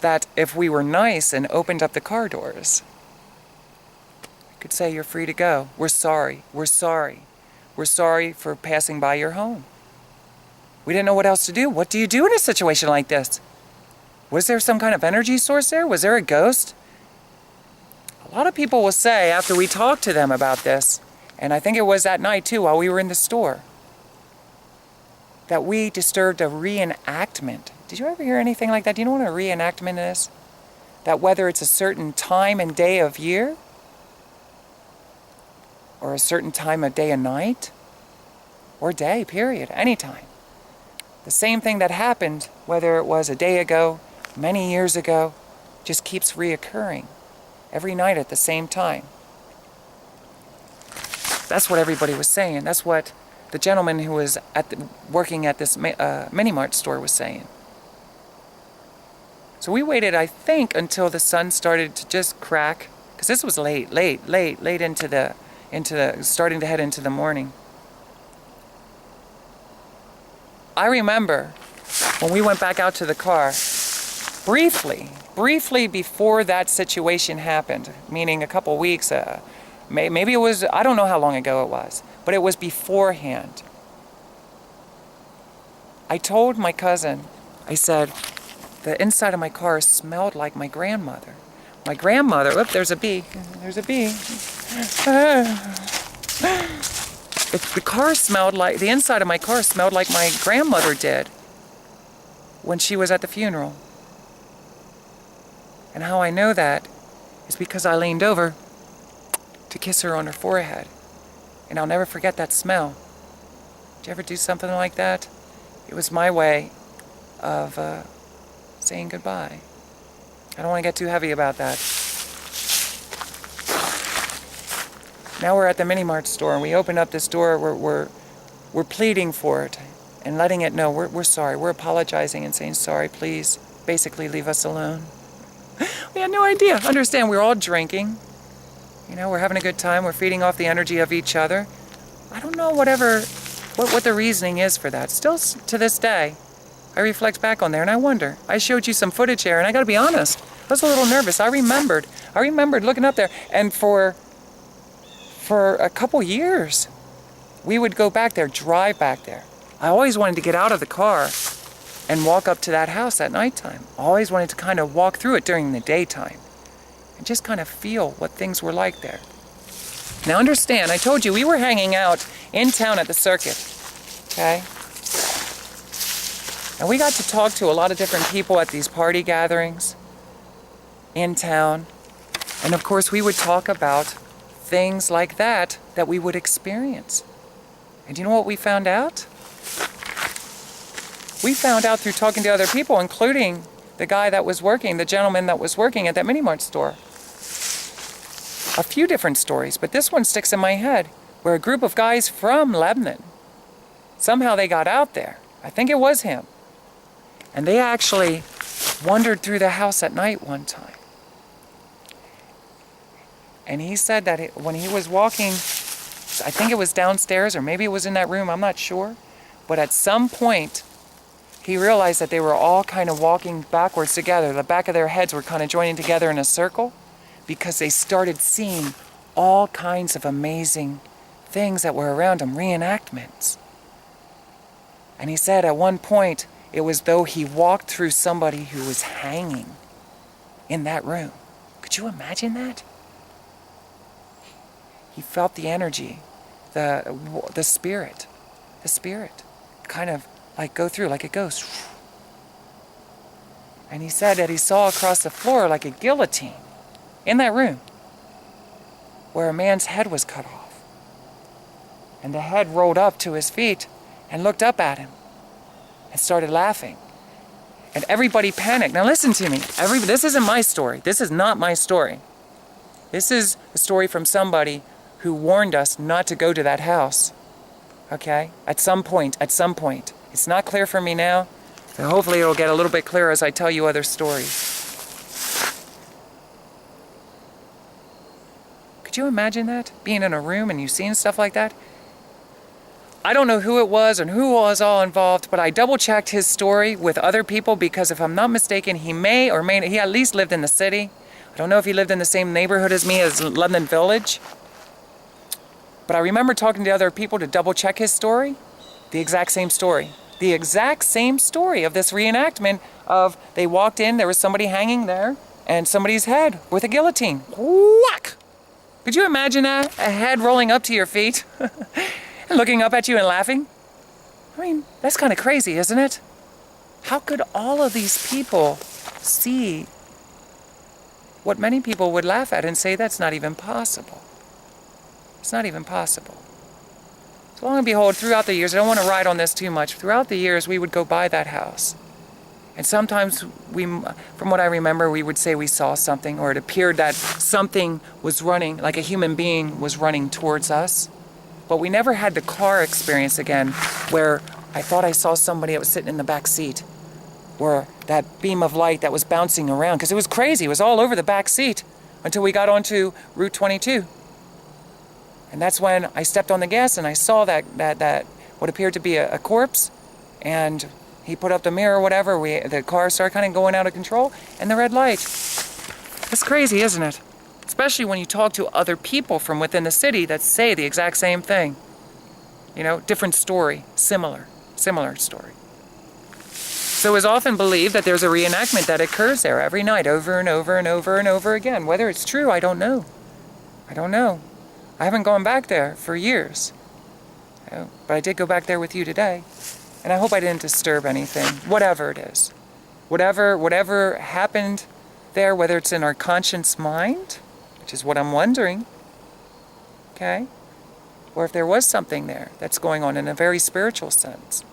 that if we were nice and opened up the car doors, we could say, "You're free to go. We're sorry. We're sorry. We're sorry for passing by your home." We didn't know what else to do. What do you do in a situation like this? Was there some kind of energy source there? Was there a ghost? A lot of people will say after we talked to them about this, and I think it was that night too while we were in the store, that we disturbed a reenactment. Did you ever hear anything like that? Do you know what a reenactment is? That whether it's a certain time and day of year, or a certain time of day and night, or day, period, anytime. The same thing that happened, whether it was a day ago, many years ago, just keeps reoccurring every night at the same time. That's what everybody was saying. That's what the gentleman who was working at this mini-mart store was saying. So we waited, I think, until the sun started to just crack, because this was late into the starting to head into the morning. I remember when we went back out to the car, briefly before that situation happened, meaning a couple weeks, maybe it was, I don't know how long ago it was, but it was beforehand. I told my cousin, I said, the inside of my car smelled like my grandmother. My grandmother, there's a bee. There's a bee. The inside of my car smelled like my grandmother did when she was at the funeral. And how I know that is because I leaned over to kiss her on her forehead. And I'll never forget that smell. Did you ever do something like that? It was my way of saying goodbye. I don't want to get too heavy about that. Now we're at the mini-mart store, and we open up this door. We're pleading for it and letting it know we're sorry. We're apologizing and saying sorry, please. Basically, leave us alone. We had no idea. Understand, we're all drinking. You know, we're having a good time. We're feeding off the energy of each other. I don't know what the reasoning is for that. Still, to this day, I reflect back on there and I wonder. I showed you some footage here, and I got to be honest, I was a little nervous. I remembered looking up there, and for a couple years, we would go back there, drive back there. I always wanted to get out of the car and walk up to that house at nighttime. I always wanted to kind of walk through it during the daytime and just kind of feel what things were like there. Now understand, I told you we were hanging out in town at the circuit, okay? And we got to talk to a lot of different people at these party gatherings in town. And of course, we would talk about things like that we would experience. And do you know what we found out? We found out through talking to other people, including the gentleman that was working at that mini-mart store. A few different stories, but this one sticks in my head, where a group of guys from Lebanon, somehow they got out there. I think it was him. And they actually wandered through the house at night one time. And he said that when he was walking, I think it was downstairs or maybe it was in that room, I'm not sure. But at some point, he realized that they were all kind of walking backwards together. The back of their heads were kind of joining together in a circle because they started seeing all kinds of amazing things that were around them, reenactments. And he said at one point, it was though he walked through somebody who was hanging in that room. Could you imagine that? He felt the energy, the spirit kind of like go through like a ghost. And he said that he saw across the floor like a guillotine in that room where a man's head was cut off. And the head rolled up to his feet and looked up at him and started laughing. And everybody panicked. Now listen to me. This isn't my story. This is not my story. This is a story from somebody who warned us not to go to that house. Okay? At some point. It's not clear for me now, but hopefully it'll get a little bit clearer as I tell you other stories. Could you imagine that? Being in a room and you seeing stuff like that? I don't know who it was and who was all involved, but I double-checked his story with other people because if I'm not mistaken, he may or may not, he at least lived in the city. I don't know if he lived in the same neighborhood as me as Lebanon Village. But I remember talking to other people to double-check his story. The exact same story. The exact same story of this reenactment of they walked in, there was somebody hanging there, and somebody's head with a guillotine. Whack! Could you imagine that? A head rolling up to your feet? Looking up at you and laughing? I mean, that's kind of crazy, isn't it? How could all of these people see what many people would laugh at and say that's not even possible? It's not even possible. So long and behold, throughout the years, I don't want to ride on this too much, throughout the years we would go by that house. And sometimes we, from what I remember, we would say we saw something, or it appeared that something was running, like a human being was running towards us. But we never had the car experience again where I thought I saw somebody that was sitting in the back seat, or that beam of light that was bouncing around, because it was crazy. It was all over the back seat until we got onto Route 22. And that's when I stepped on the gas and I saw that what appeared to be a corpse, and he put up the mirror or whatever. The car started kind of going out of control, and the red light. It's crazy, isn't it? Especially when you talk to other people from within the city that say the exact same thing. You know, different story, similar story. So it is often believed that there's a reenactment that occurs there every night, over and over and over and over again. Whether it's true, I don't know. I haven't gone back there for years. But I did go back there with you today. And I hope I didn't disturb anything, whatever it is. Whatever happened there, whether it's in our conscious mind, which is what I'm wondering, okay? Or if there was something there that's going on in a very spiritual sense.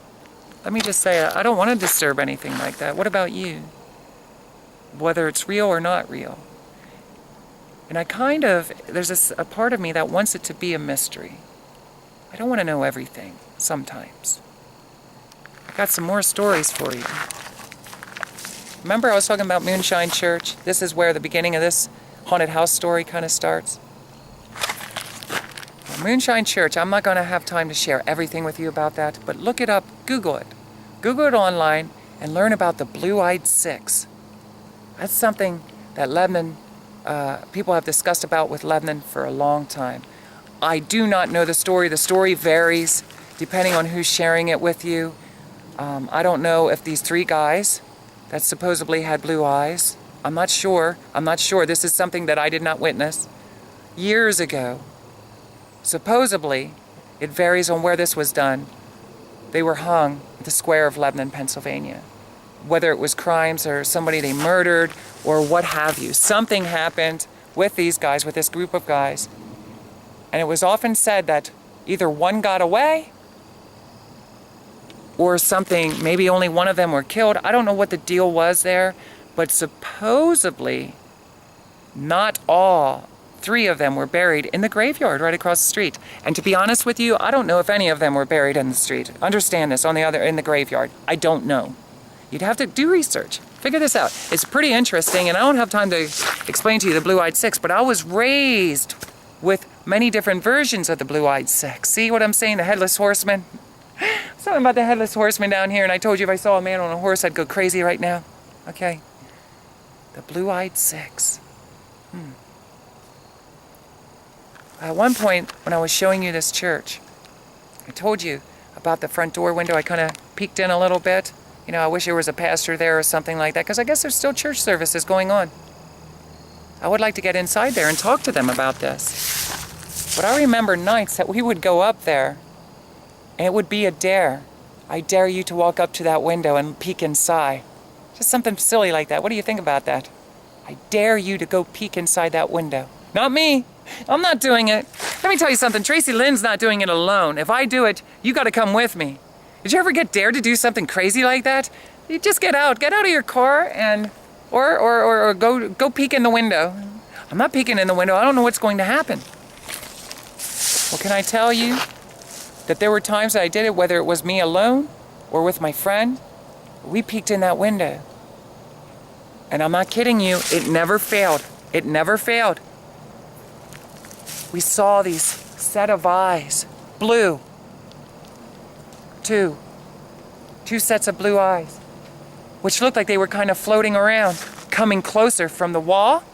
Let me just say, I don't want to disturb anything like that. What about you? Whether it's real or not real. And there's a part of me that wants it to be a mystery. I don't want to know everything, sometimes. I got some more stories for you. Remember I was talking about Moonshine Church? This is where the beginning of this haunted house story kind of starts. Moonshine Church, I'm not going to have time to share everything with you about that, but look it up, Google it. Google it online and learn about the Blue-Eyed Six. That's something that Lebanon, people have discussed about with Lebanon for a long time. I do not know the story. The story varies depending on who's sharing it with you. I don't know if these three guys that supposedly had blue eyes, I'm not sure. This is something that I did not witness. Years ago, supposedly, it varies on where this was done, they were hung at the square of Lebanon, Pennsylvania. Whether it was crimes or somebody they murdered or what have you. Something happened with these guys, with this group of guys. And it was often said that either one got away or something, maybe only one of them were killed. I don't know what the deal was there, but supposedly not all three of them were buried in the graveyard right across the street. And to be honest with you, I don't know if any of them were buried in the street. Understand this, in the graveyard. I don't know. You'd have to do research. Figure this out. It's pretty interesting, and I don't have time to explain to you the Blue-Eyed Six, but I was raised with many different versions of the Blue-Eyed Six. See what I'm saying? The Headless Horseman. Something about the Headless Horseman down here, and I told you if I saw a man on a horse, I'd go crazy right now. Okay? The Blue-Eyed Six. At one point, when I was showing you this church, I told you about the front door window. I kind of peeked in a little bit. You know, I wish there was a pastor there or something like that, because I guess there's still church services going on. I would like to get inside there and talk to them about this. But I remember nights that we would go up there, and it would be a dare. I dare you to walk up to that window and peek inside. Just something silly like that. What do you think about that? I dare you to go peek inside that window. Not me. I'm not doing it. Let me tell you something. Tracilyn's not doing it alone. If I do it, you got to come with me. Did you ever get dared to do something crazy like that? You just get out of your car and or go peek in the window. I'm not peeking in the window. I don't know what's going to happen. Well, can I tell you that there were times that I did it, whether it was me alone or with my friend? We peeked in that window. And I'm not kidding you, it never failed. It never failed. We saw these set of eyes, blue. Two sets of blue eyes, which looked like they were kind of floating around, coming closer from the wall,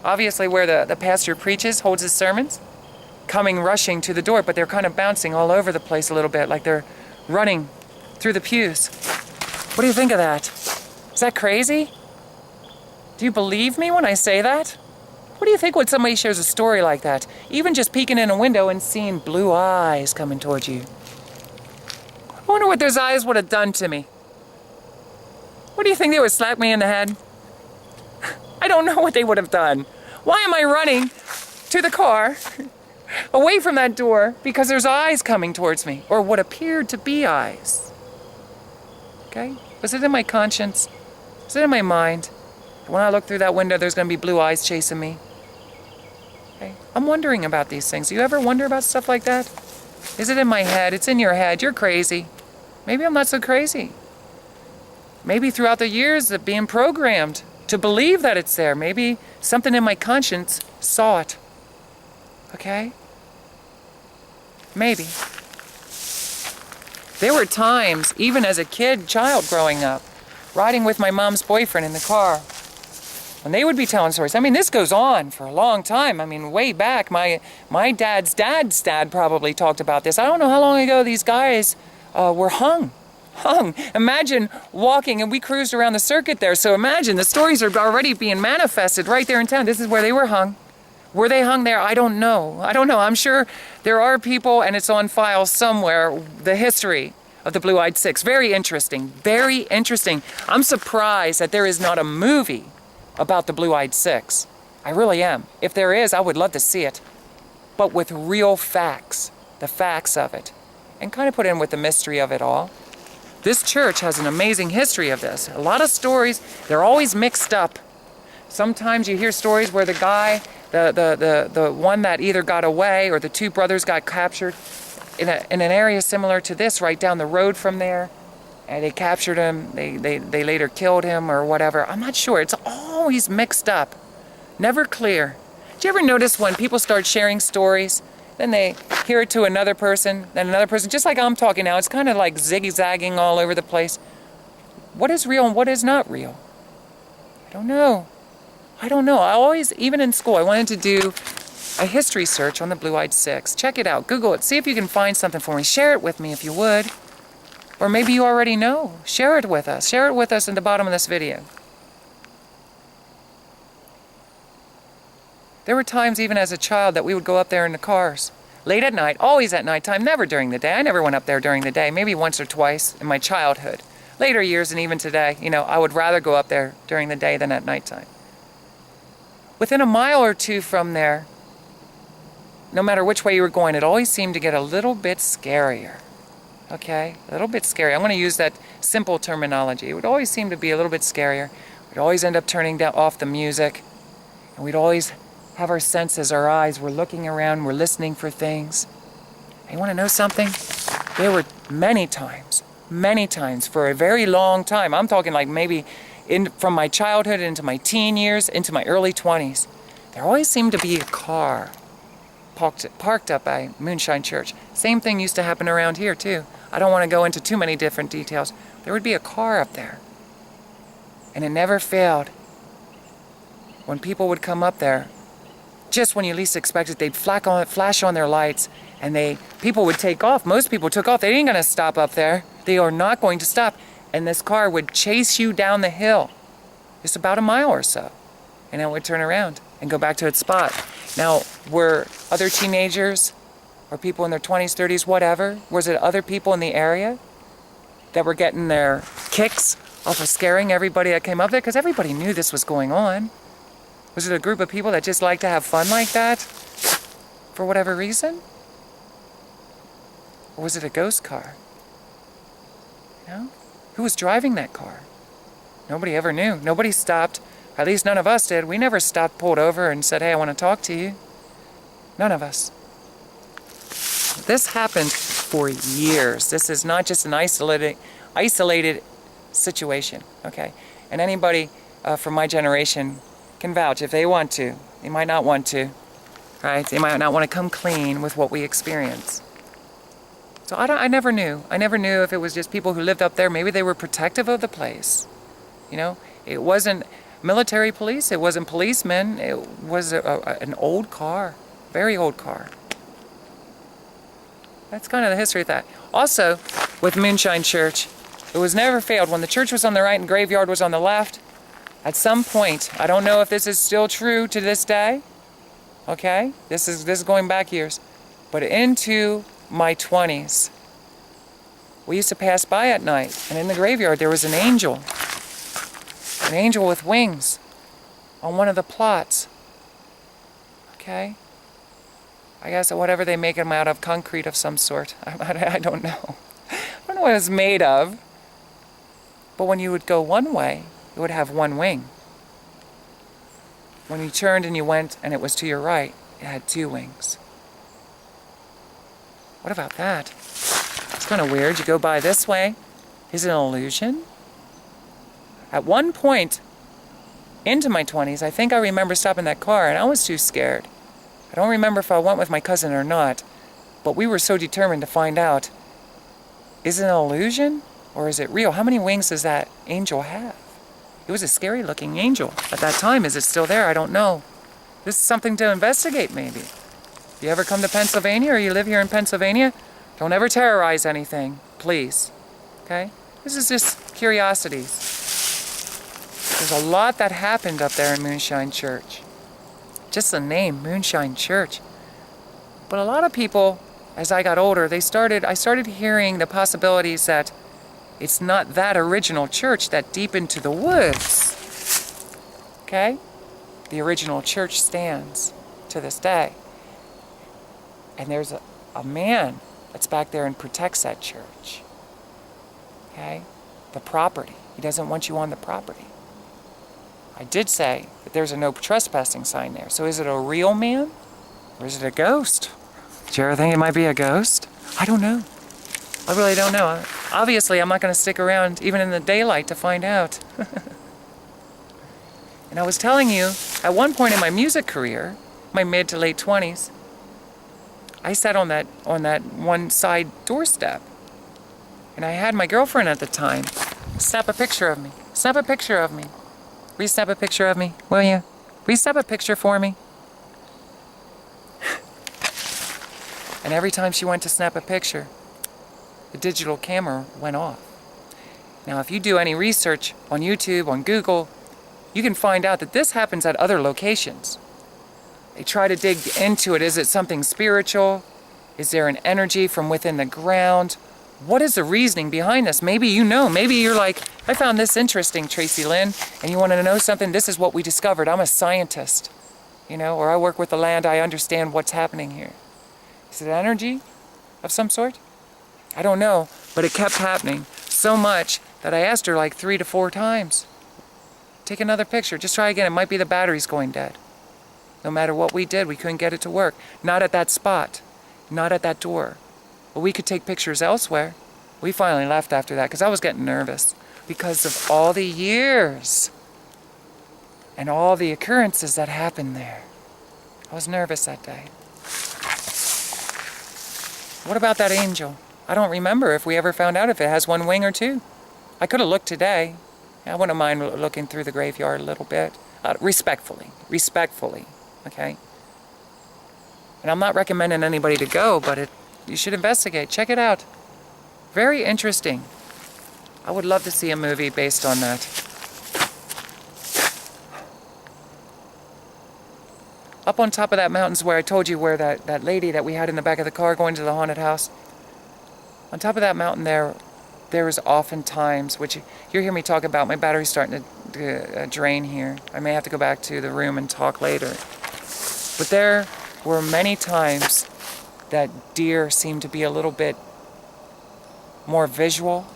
obviously where the pastor preaches, holds his sermons, rushing to the door, but they're kind of bouncing all over the place a little bit, like they're running through the pews. What do you think of that? Is that crazy? Do you believe me when I say that? What do you think when somebody shares a story like that? Even just peeking in a window and seeing blue eyes coming towards you. I wonder what those eyes would have done to me. What do you think they would slap me in the head? I don't know what they would have done. Why am I running to the car, away from that door, because there's eyes coming towards me, or what appeared to be eyes? Okay? Was it in my conscience? Was it in my mind? When I look through that window, there's going to be blue eyes chasing me. Okay? I'm wondering about these things. Do you ever wonder about stuff like that? Is it in my head? It's in your head. You're crazy. Maybe I'm not so crazy. Maybe throughout the years of being programmed to believe that it's there, maybe something in my conscience saw it. Okay? Maybe. There were times, even as a child growing up, riding with my mom's boyfriend in the car, when they would be telling stories. I mean, this goes on for a long time. I mean, way back, my dad's dad probably talked about this. I don't know how long ago these guys were hung. Imagine walking, and we cruised around the circuit there, so imagine the stories are already being manifested right there in town. This is where they were hung. Were they hung there? I don't know. I'm sure there are people, and it's on file somewhere, the history of the Blue-Eyed Six. Very interesting. Very interesting. I'm surprised that there is not a movie about the Blue-Eyed Six. I really am. If there is, I would love to see it. But with real facts, the facts of it, and kind of put in with the mystery of it all. This church has an amazing history of this. A lot of stories, they're always mixed up. Sometimes you hear stories where the guy, the one that either got away or the two brothers got captured in an area similar to this right down the road from there. And they captured him, they later killed him or whatever. I'm not sure. It's always mixed up. Never clear. Do you ever notice when people start sharing stories, then they hear it to another person, then another person, just like I'm talking now, it's kind of like zigzagging all over the place. What is real and what is not real? I don't know. I always, even in school, I wanted to do a history search on the Blue-Eyed Six. Check it out. Google it. See if you can find something for me. Share it with me if you would. Or maybe you already know. Share it with us. Share it with us in the bottom of this video. There were times even as a child that we would go up there in the cars. Late at night, always at nighttime, never during the day. I never went up there during the day, maybe once or twice in my childhood. Later years and even today, I would rather go up there during the day than at nighttime. Within a mile or two from there, no matter which way you were going, it always seemed to get a little bit scarier. Okay? A little bit scary. I'm going to use that simple terminology. It would always seem to be a little bit scarier. We'd always end up turning off the music. And we'd always have our senses, our eyes. We're looking around. We're listening for things. And you want to know something? There were many times, for a very long time. I'm talking like maybe from my childhood into my teen years, into my early 20s. There always seemed to be a car parked up by Moonshine Church. Same thing used to happen around here too. I don't want to go into too many different details. There would be a car up there. And it never failed. When people would come up there, just when you least expect it, they'd flash on their lights, and people would take off. Most people took off. They ain't going to stop up there. They are not going to stop. And this car would chase you down the hill, just about a mile or so. And it would turn around and go back to its spot. Now, were other teenagers or people in their 20s, 30s, whatever, was it other people in the area that were getting their kicks off of scaring everybody that came up there? Because everybody knew this was going on. Was it a group of people that just like to have fun like that for whatever reason? Or was it a ghost car? Who was driving that car? Nobody ever knew. Nobody stopped. At least none of us did. We never stopped, pulled over, and said, hey, I want to talk to you. None of us. This happened for years. This is not just an isolated situation, okay? And anybody from my generation can vouch if they want to. They might not want to, right? They might not want to come clean with what we experience. So I never knew. I never knew if it was just people who lived up there. Maybe they were protective of the place. You know, it wasn't military police. It wasn't policemen. It was an old car, very old car. That's kind of the history of that. Also, with Moonshine Church, it was never failed. When the church was on the right and graveyard was on the left, at some point, I don't know if this is still true to this day, okay? This is going back years. But into my 20s, we used to pass by at night, and in the graveyard there was an angel with wings on one of the plots, okay? I guess whatever they make them out of, concrete of some sort. I don't know. I don't know what it's made of. But when you would go one way, it would have one wing. When you turned and you went and it was to your right, it had two wings. What about that? It's kind of weird. You go by this way. Is it an illusion? At one point into my 20s, I think I remember stopping that car and I was too scared. I don't remember if I went with my cousin or not, but we were so determined to find out, is it an illusion or is it real? How many wings does that angel have? It was a scary looking angel at that time. Is it still there? I don't know. This is something to investigate maybe. If you ever come to Pennsylvania or you live here in Pennsylvania, don't ever terrorize anything, please. Okay? This is just curiosities. There's a lot that happened up there in Moonshine Church. Just the name, Moonshine Church. But a lot of people, as I got older, I started hearing the possibilities that it's not that original church that deep into the woods. Okay? The original church stands to this day. And there's a man that's back there and protects that church. Okay? The property. He doesn't want you on the property. I did say that there's a no trespassing sign there. So is it a real man? Or is it a ghost? Did you ever think it might be a ghost? I don't know. I really don't know. Obviously, I'm not going to stick around even in the daylight to find out. And I was telling you, at one point in my music career, my mid to late 20s, I sat on that one side doorstep. And I had my girlfriend at the time snap a picture of me. Snap a picture of me. Will you snap a picture of me? Will you? Will you snap a picture for me? And every time she went to snap a picture, the digital camera went off. Now, if you do any research on YouTube, on Google, you can find out that this happens at other locations. They try to dig into it. Is it something spiritual? Is there an energy from within the ground? What is the reasoning behind this? Maybe you know. Maybe you're like, I found this interesting, Tracilyn, and you want to know something? This is what we discovered. I'm a scientist, you know, or I work with the land. I understand what's happening here. Is it energy of some sort? I don't know, but it kept happening so much that I asked her like 3 to 4 times. Take another picture. Just try again. It might be the battery's going dead. No matter what we did, we couldn't get it to work. Not at that spot. Not at that door. But we could take pictures elsewhere. We finally left after that because I was getting nervous because of all the years and all the occurrences that happened there. I was nervous that day. What about that angel? I don't remember if we ever found out if it has 1 wing or 2. I could have looked today. I wouldn't mind looking through the graveyard a little bit. Respectfully, okay? And I'm not recommending anybody to go, but you should investigate. Check it out. Very interesting. I would love to see a movie based on that. Up on top of that mountain's where I told you where that lady that we had in the back of the car going to the haunted house. On top of that mountain there is often times, which you hear me talk about, my battery's starting to drain here. I may have to go back to the room and talk later. But there were many times that deer seemed to be a little bit more visual.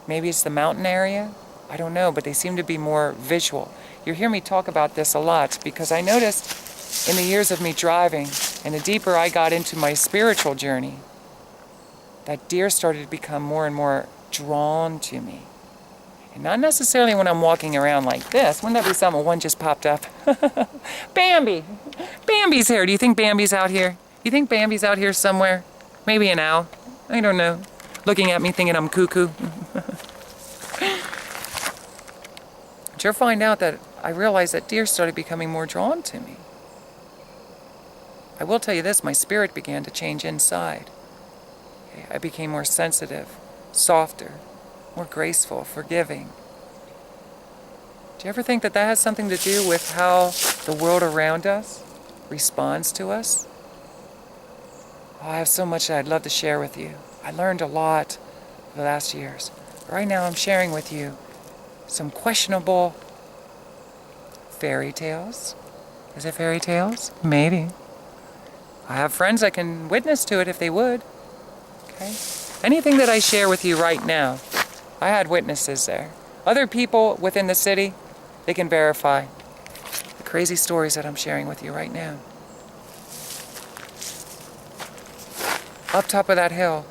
Maybe it's the mountain area. I don't know, but they seem to be more visual. You hear me talk about this a lot because I noticed in the years of me driving, and the deeper I got into my spiritual journey, that deer started to become more and more drawn to me. And not necessarily when I'm walking around like this. Wouldn't that be something? One just popped up. Bambi! Bambi's here. Do you think Bambi's out here? You think Bambi's out here somewhere? Maybe an owl. I don't know. Looking at me thinking I'm cuckoo. But you'll find out that I realized that deer started becoming more drawn to me. I will tell you this, my spirit began to change inside. Okay, I became more sensitive, softer, more graceful, forgiving. Do you ever think that that has something to do with how the world around us responds to us? Oh, I have so much that I'd love to share with you. I learned a lot the last years. Right now I'm sharing with you some questionable fairy tales. Is it fairy tales? Maybe. I have friends that can witness to it if they would. Okay? Anything that I share with you right now, I had witnesses there. Other people within the city, they can verify the crazy stories that I'm sharing with you right now. Up top of that hill,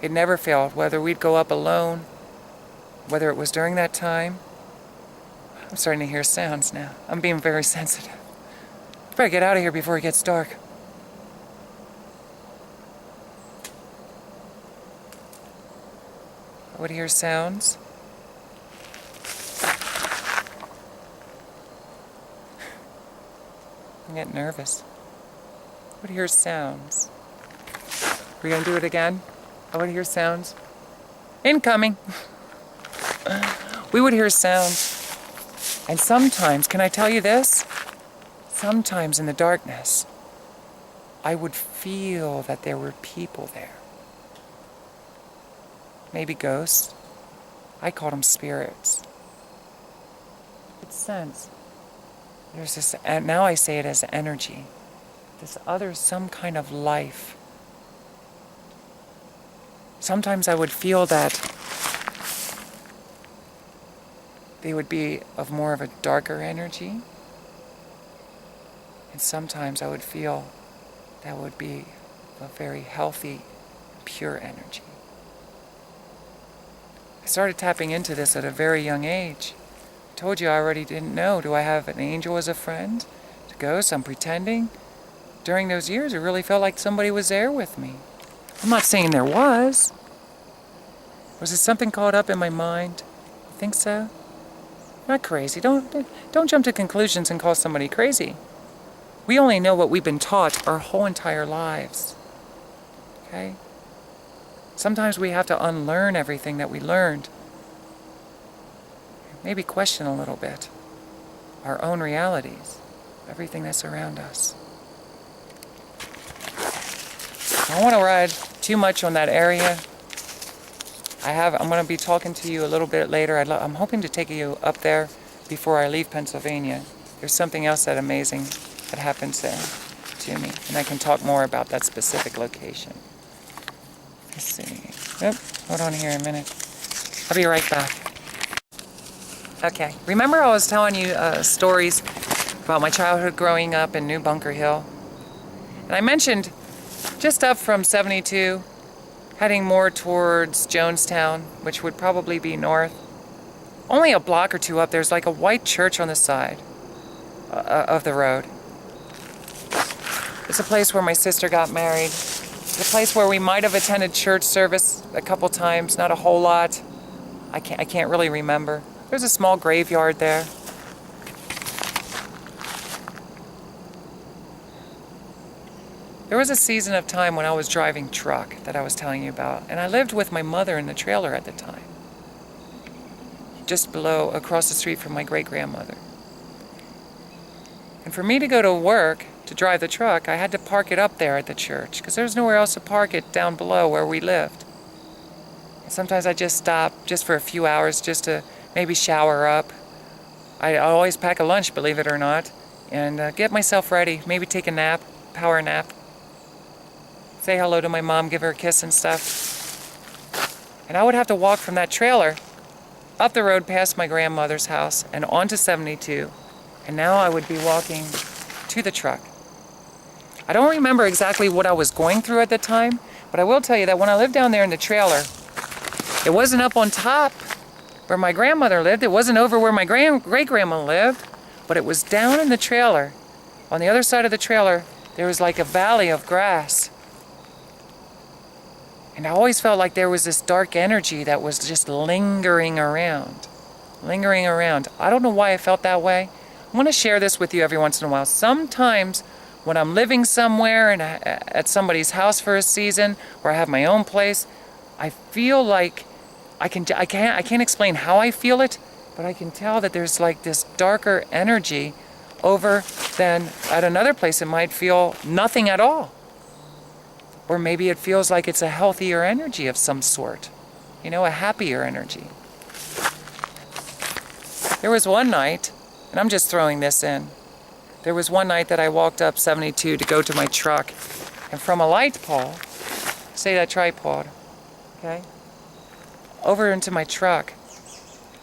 it never failed, whether we'd go up alone, whether it was during that time. I'm starting to hear sounds now. I'm being very sensitive. I better get out of here before it gets dark. I would hear sounds. I'm getting nervous. I would hear sounds. We're gonna do it again? I would hear sounds. Incoming! We would hear sounds. And sometimes, can I tell you this? Sometimes in the darkness, I would feel that there were people there. Maybe ghosts. I called them spirits. It's sense. There's this, and now I say it as energy. This other, some kind of life. Sometimes I would feel that they would be of more of a darker energy. And sometimes I would feel that would be a very healthy, pure energy. I started tapping into this at a very young age. I told you I already didn't know. Do I have an angel as a friend? A ghost? I'm pretending? During those years, it really felt like somebody was there with me. I'm not saying there was. Was it something caught up in my mind? You think so? Not crazy. Don't jump to conclusions and call somebody crazy. We only know what we've been taught our whole entire lives. Okay? Sometimes we have to unlearn everything that we learned. Maybe question a little bit our own realities, everything that's around us. I don't want to ride too much on that area. I'm going to be talking to you a little bit later. I'm hoping to take you up there before I leave Pennsylvania. There's something else that amazing that happens there to me, and I can talk more about that specific location. Let's see. Yep, hold on here a minute. I'll be right back. Okay, remember I was telling you stories about my childhood growing up in New Bunker Hill? And I mentioned just up from 72, heading more towards Jonestown, which would probably be north. Only a block or two up, there's like a white church on the side of the road. It's a place where my sister got married. It's a place where we might have attended church service a couple times, not a whole lot. I can't really remember. There's a small graveyard there. There was a season of time when I was driving truck that I was telling you about, and I lived with my mother in the trailer at the time, just below, across the street from my great-grandmother. And for me to go to work, to drive the truck, I had to park it up there at the church, because there was nowhere else to park it down below where we lived. And sometimes I just stopped just for a few hours just to maybe shower up. I always pack a lunch, believe it or not, and get myself ready, maybe take a nap, power nap. Say hello to my mom, give her a kiss and stuff. And I would have to walk from that trailer up the road past my grandmother's house and onto 72. And now I would be walking to the truck. I don't remember exactly what I was going through at the time, but I will tell you that when I lived down there in the trailer, it wasn't up on top where my grandmother lived. It wasn't over where my great-grandma lived, but it was down in the trailer. On the other side of the trailer, there was like a valley of grass. And I always felt like there was this dark energy that was just lingering around. Lingering around. I don't know why I felt that way. I want to share this with you every once in a while. Sometimes when I'm living somewhere and at somebody's house for a season, or I have my own place, I feel like I can't explain how I feel it, but I can tell that there's like this darker energy over than at another place it might feel nothing at all. Or maybe it feels like it's a healthier energy of some sort. You know, a happier energy. There was one night, and I'm just throwing this in. There was one night that I walked up 72 to go to my truck, and from a light pole, say that tripod, okay, over into my truck,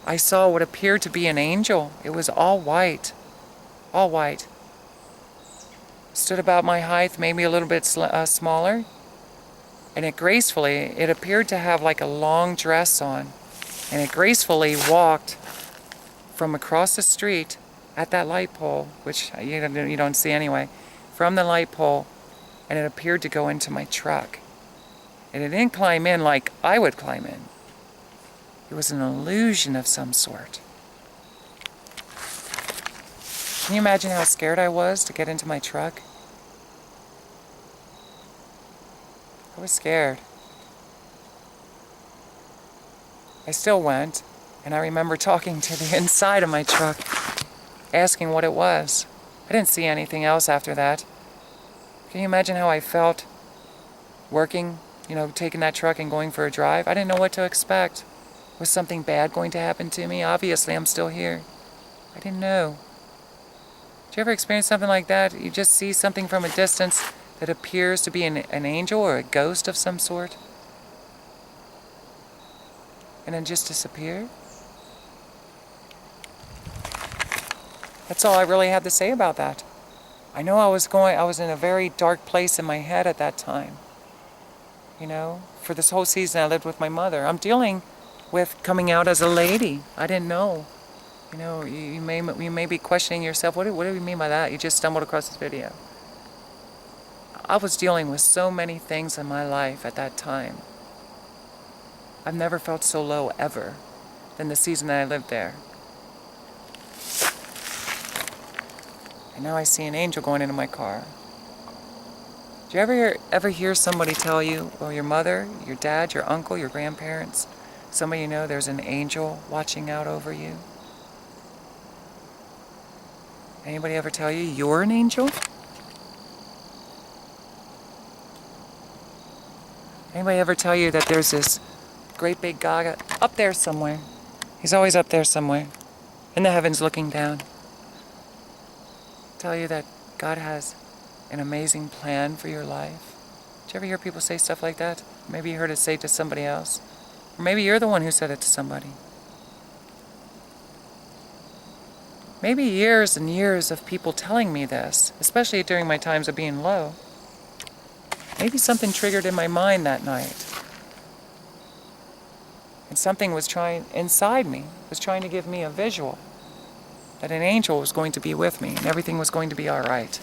I saw what appeared to be an angel. It was all white. All white. Stood about my height, maybe a little bit smaller. And it appeared to have like a long dress on. And it gracefully walked from across the street at that light pole, which you don't see anyway, from the light pole, and it appeared to go into my truck. And it didn't climb in like I would climb in. It was an illusion of some sort. Can you imagine how scared I was to get into my truck? I was scared. I still went, and I remember talking to the inside of my truck, asking what it was. I didn't see anything else after that. Can you imagine how I felt working, taking that truck and going for a drive? I didn't know what to expect. Was something bad going to happen to me? Obviously, I'm still here. I didn't know. Did you ever experience something like that? You just see something from a distance that appears to be an angel or a ghost of some sort, and then just disappear? That's all I really had to say about that. I know I was in a very dark place in my head at that time. For this whole season I lived with my mother. I'm dealing with coming out as a lady. I didn't know. You may be questioning yourself, what do you mean by that? You just stumbled across this video. I was dealing with so many things in my life at that time. I've never felt so low ever than the season that I lived there. And now I see an angel going into my car. Do you ever hear somebody tell you, or your mother, your dad, your uncle, your grandparents, somebody you know, there's an angel watching out over you? Anybody ever tell you you're an angel? Anybody ever tell you that there's this great big God up there somewhere? He's always up there somewhere, in the heavens looking down. Tell you that God has an amazing plan for your life. Did you ever hear people say stuff like that? Maybe you heard it say to somebody else. Or maybe you're the one who said it to somebody. Maybe years and years of people telling me this, especially during my times of being low. Maybe something triggered in my mind that night. And something was inside me, was trying to give me a visual that an angel was going to be with me and everything was going to be all right.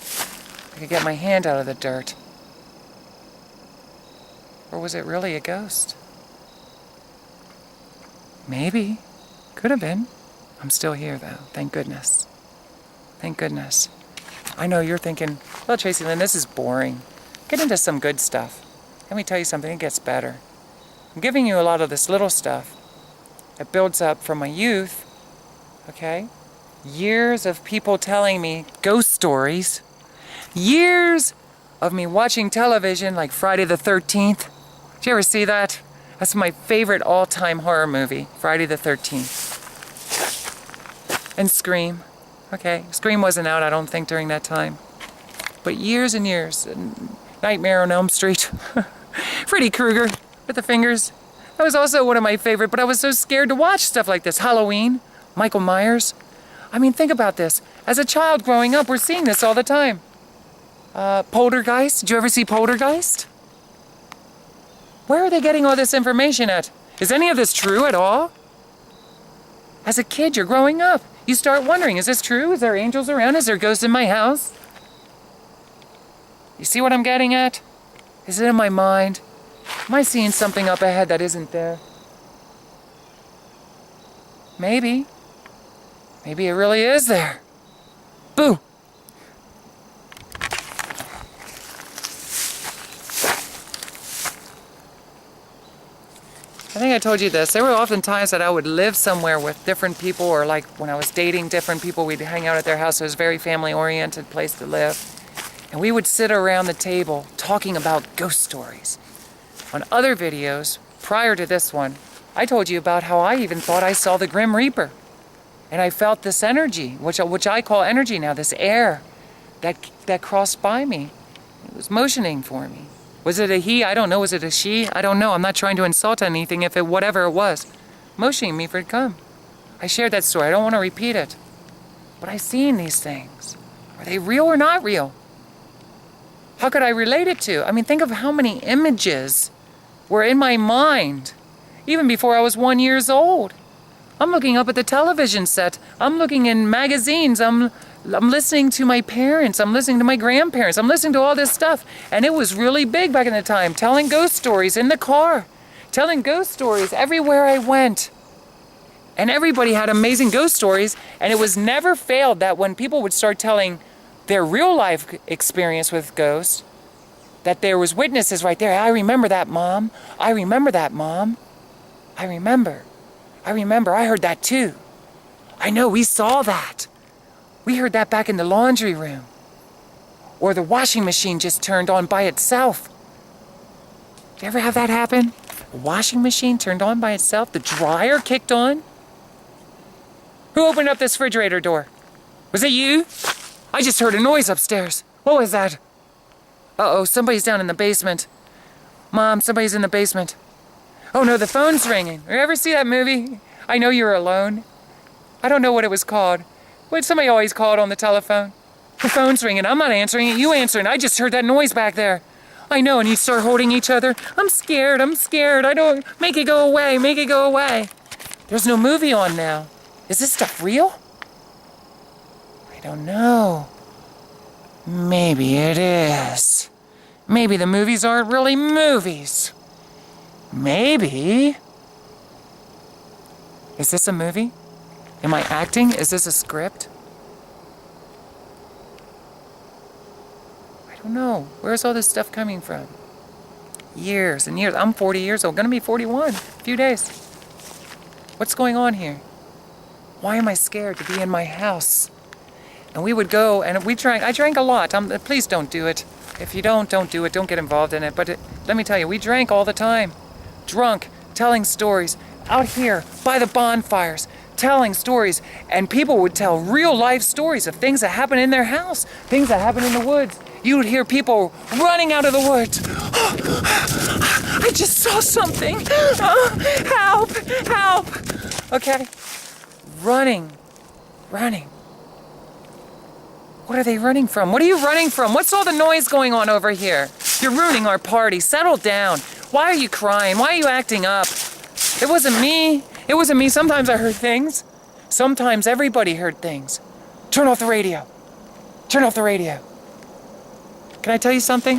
I could get my hand out of the dirt. Or was it really a ghost? Maybe. Could have been. I'm still here, though. Thank goodness. Thank goodness. I know you're thinking, well, Tracilyn, this is boring. Get into some good stuff. Let me tell you something, it gets better. I'm giving you a lot of this little stuff that builds up from my youth, okay? Years of people telling me ghost stories. Years of me watching television like Friday the 13th. Did you ever see that? That's my favorite all-time horror movie, Friday the 13th. And Scream. Okay, Scream wasn't out, I don't think, during that time. But years and years. Nightmare on Elm Street. Freddy Krueger with the fingers. That was also one of my favorite, but I was so scared to watch stuff like this. Halloween, Michael Myers. I mean, think about this. As a child growing up, we're seeing this all the time. Poltergeist, did you ever see Poltergeist? Where are they getting all this information at? Is any of this true at all? As a kid, you're growing up. You start wondering, is this true? Is there angels around? Is there ghosts in my house? You see what I'm getting at? Is it in my mind? Am I seeing something up ahead that isn't there? Maybe. Maybe it really is there. Boo! I think I told you this. There were often times that I would live somewhere with different people, or like when I was dating different people, we'd hang out at their house. It was a very family-oriented place to live. And we would sit around the table talking about ghost stories. On other videos, prior to this one, I told you about how I even thought I saw the Grim Reaper. And I felt this energy, which I call energy now, this air that crossed by me. It was motioning for me. Was it a he? I don't know. Was it a she? I don't know. I'm not trying to insult anything if it, whatever it was, motioning me for it to come. I shared that story. I don't want to repeat it. But I seen these things. Are they real or not real? How could I relate it to? I mean, think of how many images were in my mind, even before I was 1 year old. I'm looking up at the television set. I'm looking in magazines. I'm listening to my parents. I'm listening to my grandparents. I'm listening to all this stuff. And it was really big back in the time, telling ghost stories in the car, telling ghost stories everywhere I went. And everybody had amazing ghost stories, and it was never failed that when people would start telling their real life experience with ghosts, that there was witnesses right there. I remember that, Mom. I remember that, Mom. I remember. I heard that too. I know, we saw that. We heard that back in the laundry room. Or the washing machine just turned on by itself. Did you ever have that happen? A washing machine turned on by itself? The dryer kicked on? Who opened up this refrigerator door? Was it you? I just heard a noise upstairs. What was that? Uh-oh, somebody's down in the basement. Mom, somebody's in the basement. Oh no, the phone's ringing. You ever see that movie? I Know You're Alone. I don't know what it was called. What somebody always called on the telephone? The phone's ringing. I'm not answering it. You answering. I just heard that noise back there. I know, and you start holding each other. I'm scared. I don't... Make it go away. Make it go away. There's no movie on now. Is this stuff real? I don't know. Maybe it is. Maybe the movies aren't really movies. Maybe. Is this a movie? Am I acting? Is this a script? I don't know. Where's all this stuff coming from? Years and years. I'm 40 years old. Gonna be 41 in a few days. What's going on here? Why am I scared to be in my house? And we would go and we drank. I drank a lot. Please don't do it. If you don't do it. Don't get involved in it. But let me tell you, we drank all the time. Drunk, telling stories, out here by the bonfires, telling stories, and people would tell real life stories of things that happened in their house, things that happened in the woods. You would hear people running out of the woods. I just saw something. Help, help. Okay, running. What are they running from? What are you running from? What's all the noise going on over here? You're ruining our party. Settle down. Why are you crying? Why are you acting up? It wasn't me. It wasn't me. Sometimes I heard things. Sometimes everybody heard things. Turn off the radio. Turn off the radio. Can I tell you something?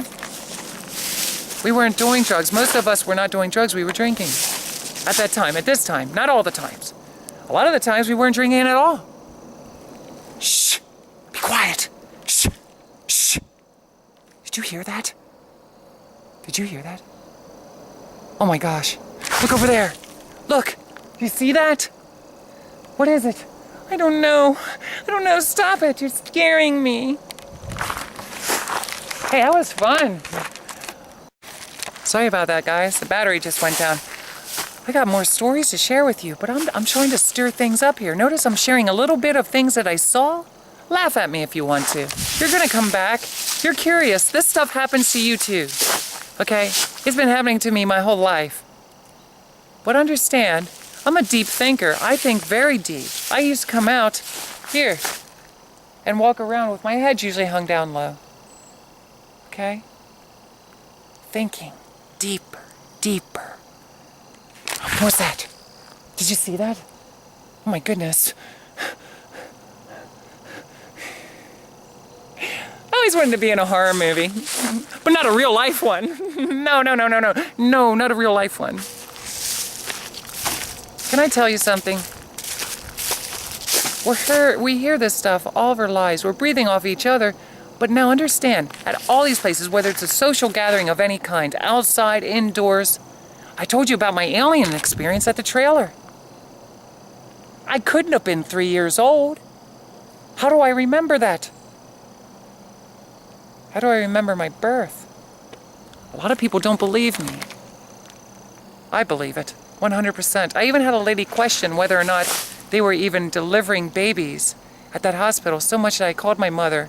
We weren't doing drugs. Most of us were not doing drugs. We were drinking. At that time. At this time. Not all the times. A lot of the times we weren't drinking at all. Shh. Be quiet. Shh. Shh. Did you hear that? Did you hear that? Oh my gosh. Look over there. Look. Do you see that? What is it? I don't know. I don't know. Stop it. You're scaring me. Hey, that was fun. Sorry about that, guys. The battery just went down. I got more stories to share with you, but I'm trying to stir things up here. Notice I'm sharing a little bit of things that I saw. Laugh at me if you want to. You're gonna come back. You're curious. This stuff happens to you too. Okay? It's been happening to me my whole life. But understand, I'm a deep thinker. I think very deep. I used to come out here. and walk around with my head usually hung down low. Okay? Thinking deeper, deeper. What's that? Did you see that? Oh my goodness. I always wanted to be in a horror movie, but not a real life one. No, not a real life one. Can I tell you something? We hear this stuff all of our lives. We're breathing off each other. But now understand, at all these places, whether it's a social gathering of any kind, outside, indoors, I told you about my alien experience at the trailer. I couldn't have been 3 years old. How do I remember that? How do I remember my birth? A lot of people don't believe me. I believe it, 100%. I even had a lady question whether or not they were even delivering babies at that hospital, so much that I called my mother.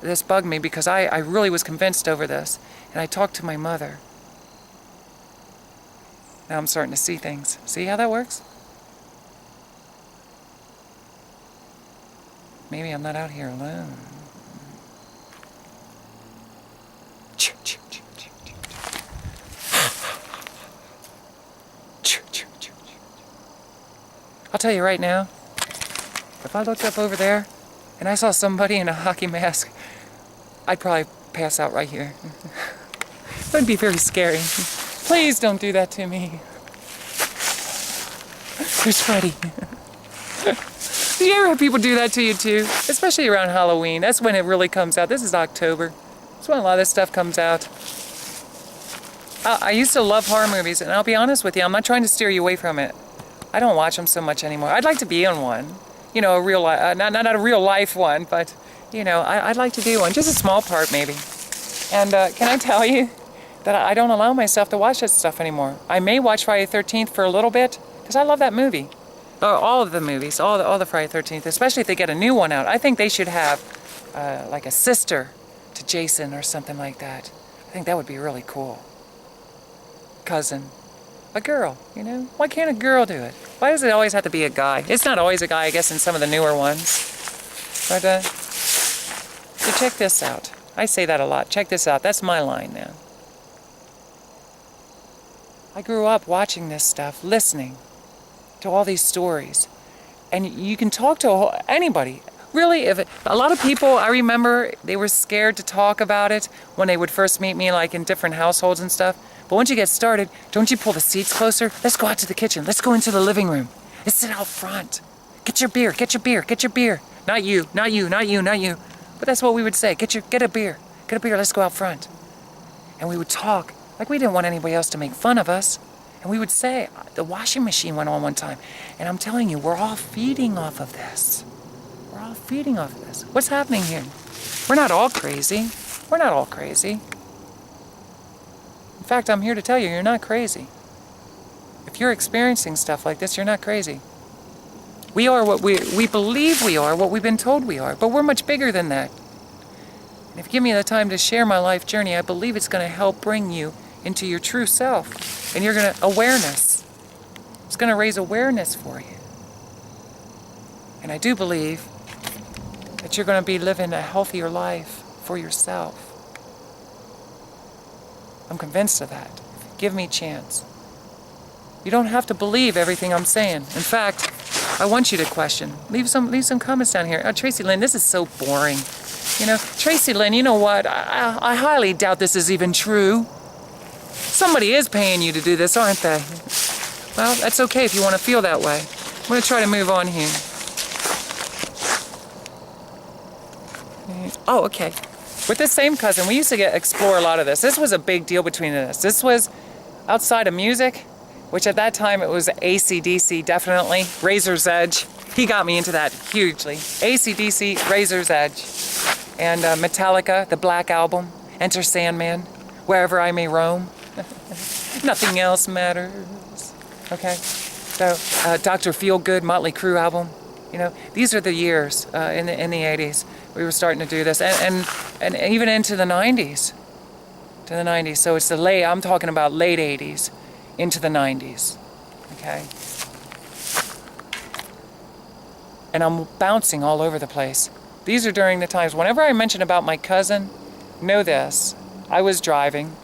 This bugged me because I really was convinced over this. And I talked to my mother. Now I'm starting to see things. See how that works? Maybe I'm not out here alone. I'll tell you right now, if I looked up over there and I saw somebody in a hockey mask, I'd probably pass out right here. It would be very scary. Please don't do that to me. There's Freddy. Do you ever have people do that to you too? Especially around Halloween. That's when it really comes out. This is October. That's when a lot of this stuff comes out. I used to love horror movies, and I'll be honest with you, I'm not trying to steer you away from it. I don't watch them so much anymore. I'd like to be in one. You know, a real not a real life one, but, you know, I'd like to do one. Just a small part, maybe. And can I tell you that I don't allow myself to watch that stuff anymore. I may watch Friday the 13th for a little bit, because I love that movie. All of the movies, all the Friday the 13th, especially if they get a new one out. I think they should have, like a sister to Jason or something like that. I think that would be really cool. Cousin. A girl, you know? Why can't a girl do it? Why does it always have to be a guy? It's not always a guy, I guess, in some of the newer ones. But, so check this out. I say that a lot. Check this out. That's my line now. I grew up watching this stuff, listening to all these stories. And you can talk to anybody. Really, a lot of people, I remember, they were scared to talk about it when they would first meet me, like in different households and stuff. But once you get started, don't you pull the seats closer? Let's go out to the kitchen. Let's go into the living room. Let's sit out front. Get your beer, get your beer, get your beer. Not you, not you, not you, not you. But that's what we would say. Get a beer. Get a beer, let's go out front. And we would talk like we didn't want anybody else to make fun of us. And we would say, the washing machine went on one time. And I'm telling you, we're all feeding off of this. We're all feeding off of this. What's happening here? We're not all crazy. We're not all crazy. In fact, I'm here to tell you, you're not crazy. If you're experiencing stuff like this, you're not crazy. We are what we believe we are, what we've been told we are, but we're much bigger than that. And if you give me the time to share my life journey, I believe it's going to help bring you into your true self. And you're going to, awareness. It's going to raise awareness for you. And I do believe that you're going to be living a healthier life for yourself. I'm convinced of that. Give me a chance. You don't have to believe everything I'm saying. In fact, I want you to question. Leave some comments down here. Oh, Tracilyn, this is so boring. You know, Tracilyn, you know what? I highly doubt this is even true. Somebody is paying you to do this, aren't they? Well, that's okay if you want to feel that way. I'm going to try to move on here. Oh, okay. With this same cousin, we used to explore a lot of this. This was a big deal between us. This was outside of music, which at that time it was AC/DC, definitely. Razor's Edge. He got me into that hugely. AC/DC, Razor's Edge. And Metallica, the Black Album. Enter Sandman, Wherever I May Roam. Nothing else matters. Okay? So, Dr. Feelgood, Motley Crue album. You know, these are the years in the 80s. We were starting to do this, and even into the 90s. To the 90s. So it's I'm talking about late 80s into the 90s. Okay? And I'm bouncing all over the place. These are during the times, whenever I mention about my cousin, know this, I was driving.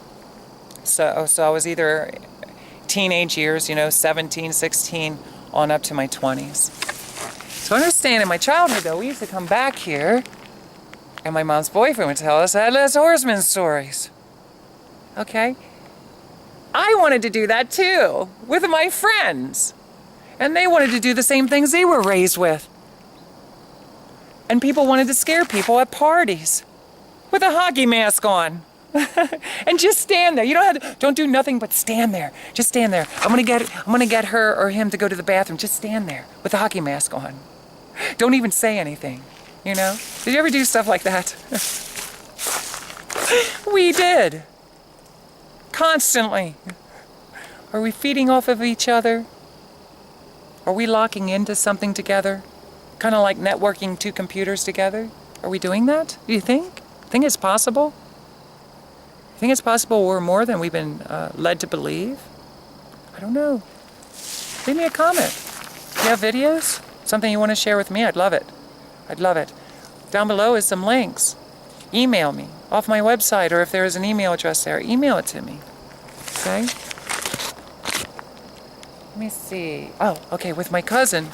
So I was either teenage years, 17, 16, on up to my 20s. So understand, in my childhood, though, we used to come back here, and my mom's boyfriend would tell us Headless Horseman stories. Okay? I wanted to do that, too, with my friends. And they wanted to do the same things they were raised with. And people wanted to scare people at parties with a hockey mask on. And just stand there. You don't do nothing but stand there. Just stand there. I'm gonna get her or him to go to the bathroom. Just stand there with a hockey mask on. Don't even say anything, Did you ever do stuff like that? We did. Constantly. Are we feeding off of each other? Are we locking into something together? Kind of like networking two computers together? Are we doing that? Do you think? Think it's possible? Think it's possible we're more than we've been led to believe? I don't know. Leave me a comment. Do you have videos? Something you want to share with me? I'd love it. I'd love it. Down below is some links. Email me off my website, or if there is an email address there, email it to me. Okay? Let me see. Oh, okay, with my cousin,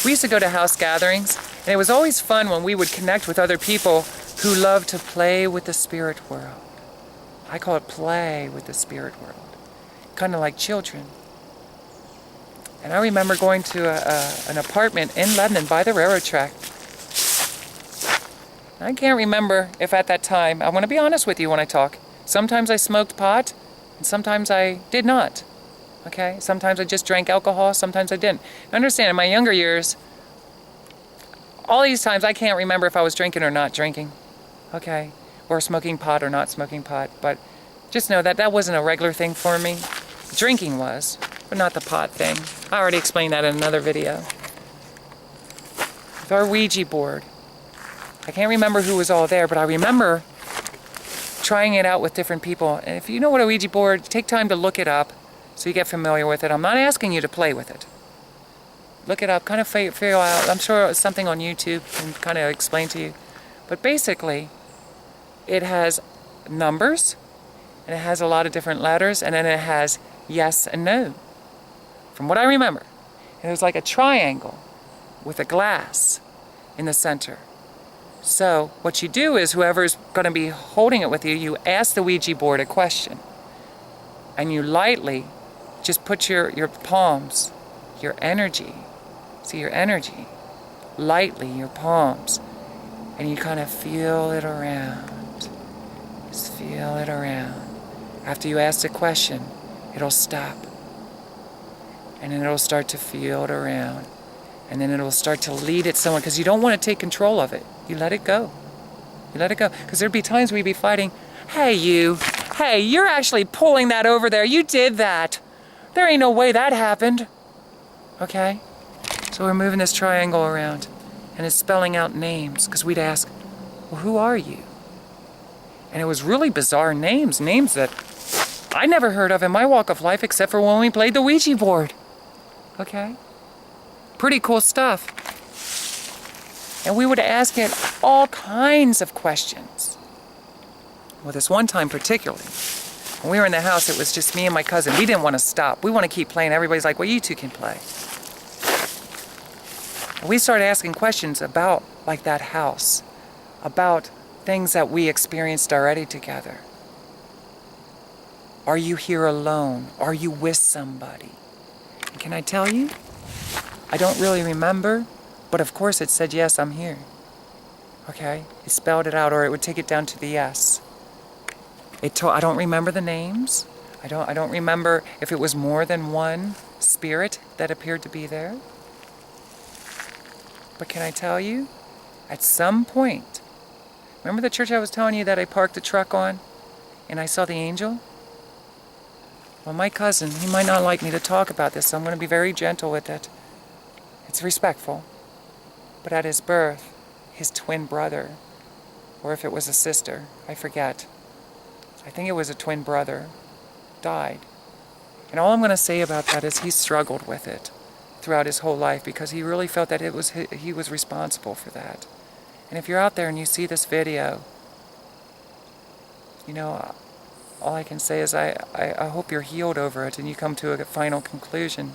we used to go to house gatherings, and it was always fun when we would connect with other people who love to play with the spirit world. I call it play with the spirit world. Kind of like children. And I remember going to an apartment in Lebanon by the railroad track. I can't remember if at that time, I want to be honest with you when I talk. Sometimes I smoked pot, and sometimes I did not. Okay? Sometimes I just drank alcohol, sometimes I didn't. Understand, in my younger years, all these times I can't remember if I was drinking or not drinking. Okay? Or smoking pot or not smoking pot. But just know that that wasn't a regular thing for me. Drinking was, but not the pot thing. I already explained that in another video. With our Ouija board. I can't remember who was all there, but I remember trying it out with different people. And if you know what a Ouija board, take time to look it up so you get familiar with it. I'm not asking you to play with it. Look it up, kind of figure out. I'm sure it's something on YouTube can kind of explain to you. But basically, it has numbers, and it has a lot of different letters, and then it has yes and no. From what I remember, it was like a triangle with a glass in the center. So what you do is whoever's going to be holding it with you, you ask the Ouija board a question. And you lightly just put your palms, your energy, see your energy, lightly, your palms, and you kind of feel it around. Just feel it around. After you ask the question, it'll stop. And then it'll start to feel it around. And then it'll start to lead it somewhere, because you don't want to take control of it. You let it go. You let it go. Because there'd be times we'd be fighting, hey, you're actually pulling that over there. You did that. There ain't no way that happened. Okay? So we're moving this triangle around, and it's spelling out names, because we'd ask, well, who are you? And it was really bizarre names that I never heard of in my walk of life, except for when we played the Ouija board. Okay? Pretty cool stuff. And we would ask it all kinds of questions. Well, this one time particularly, when we were in the house, it was just me and my cousin. We didn't want to stop. We want to keep playing. Everybody's like, well, you two can play. And we started asking questions about, like, that house, about things that we experienced already together. Are you here alone? Are you with somebody? And can I tell you? I don't really remember, but of course it said, yes, I'm here. Okay? It spelled it out, or it would take it down to the yes. I don't remember the names. I don't remember if it was more than one spirit that appeared to be there. But can I tell you? At some point, remember the church I was telling you that I parked the truck on and I saw the angel? Well, my cousin, he might not like me to talk about this, so I'm going to be very gentle with it. It's respectful. But at his birth, his twin brother, or if it was a sister, I forget. I think it was a twin brother, died. And all I'm going to say about that is he struggled with it throughout his whole life, because he really felt that he was responsible for that. And if you're out there and you see this video, you know, all I can say is I hope you're healed over it and you come to a final conclusion,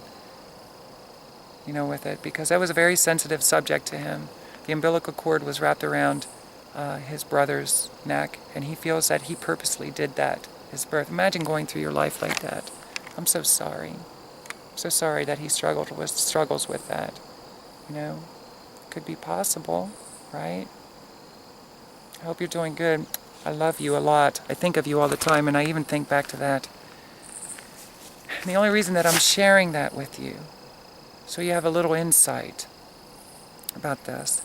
you know, with it, because that was a very sensitive subject to him. The umbilical cord was wrapped around his brother's neck, and he feels that he purposely did that, his birth. Imagine going through your life like that. I'm so sorry. I'm so sorry that he struggles with that. You know, could be possible, right? I hope you're doing good. I love you a lot. I think of you all the time, and I even think back to that. And the only reason that I'm sharing that with you, so you have a little insight about this.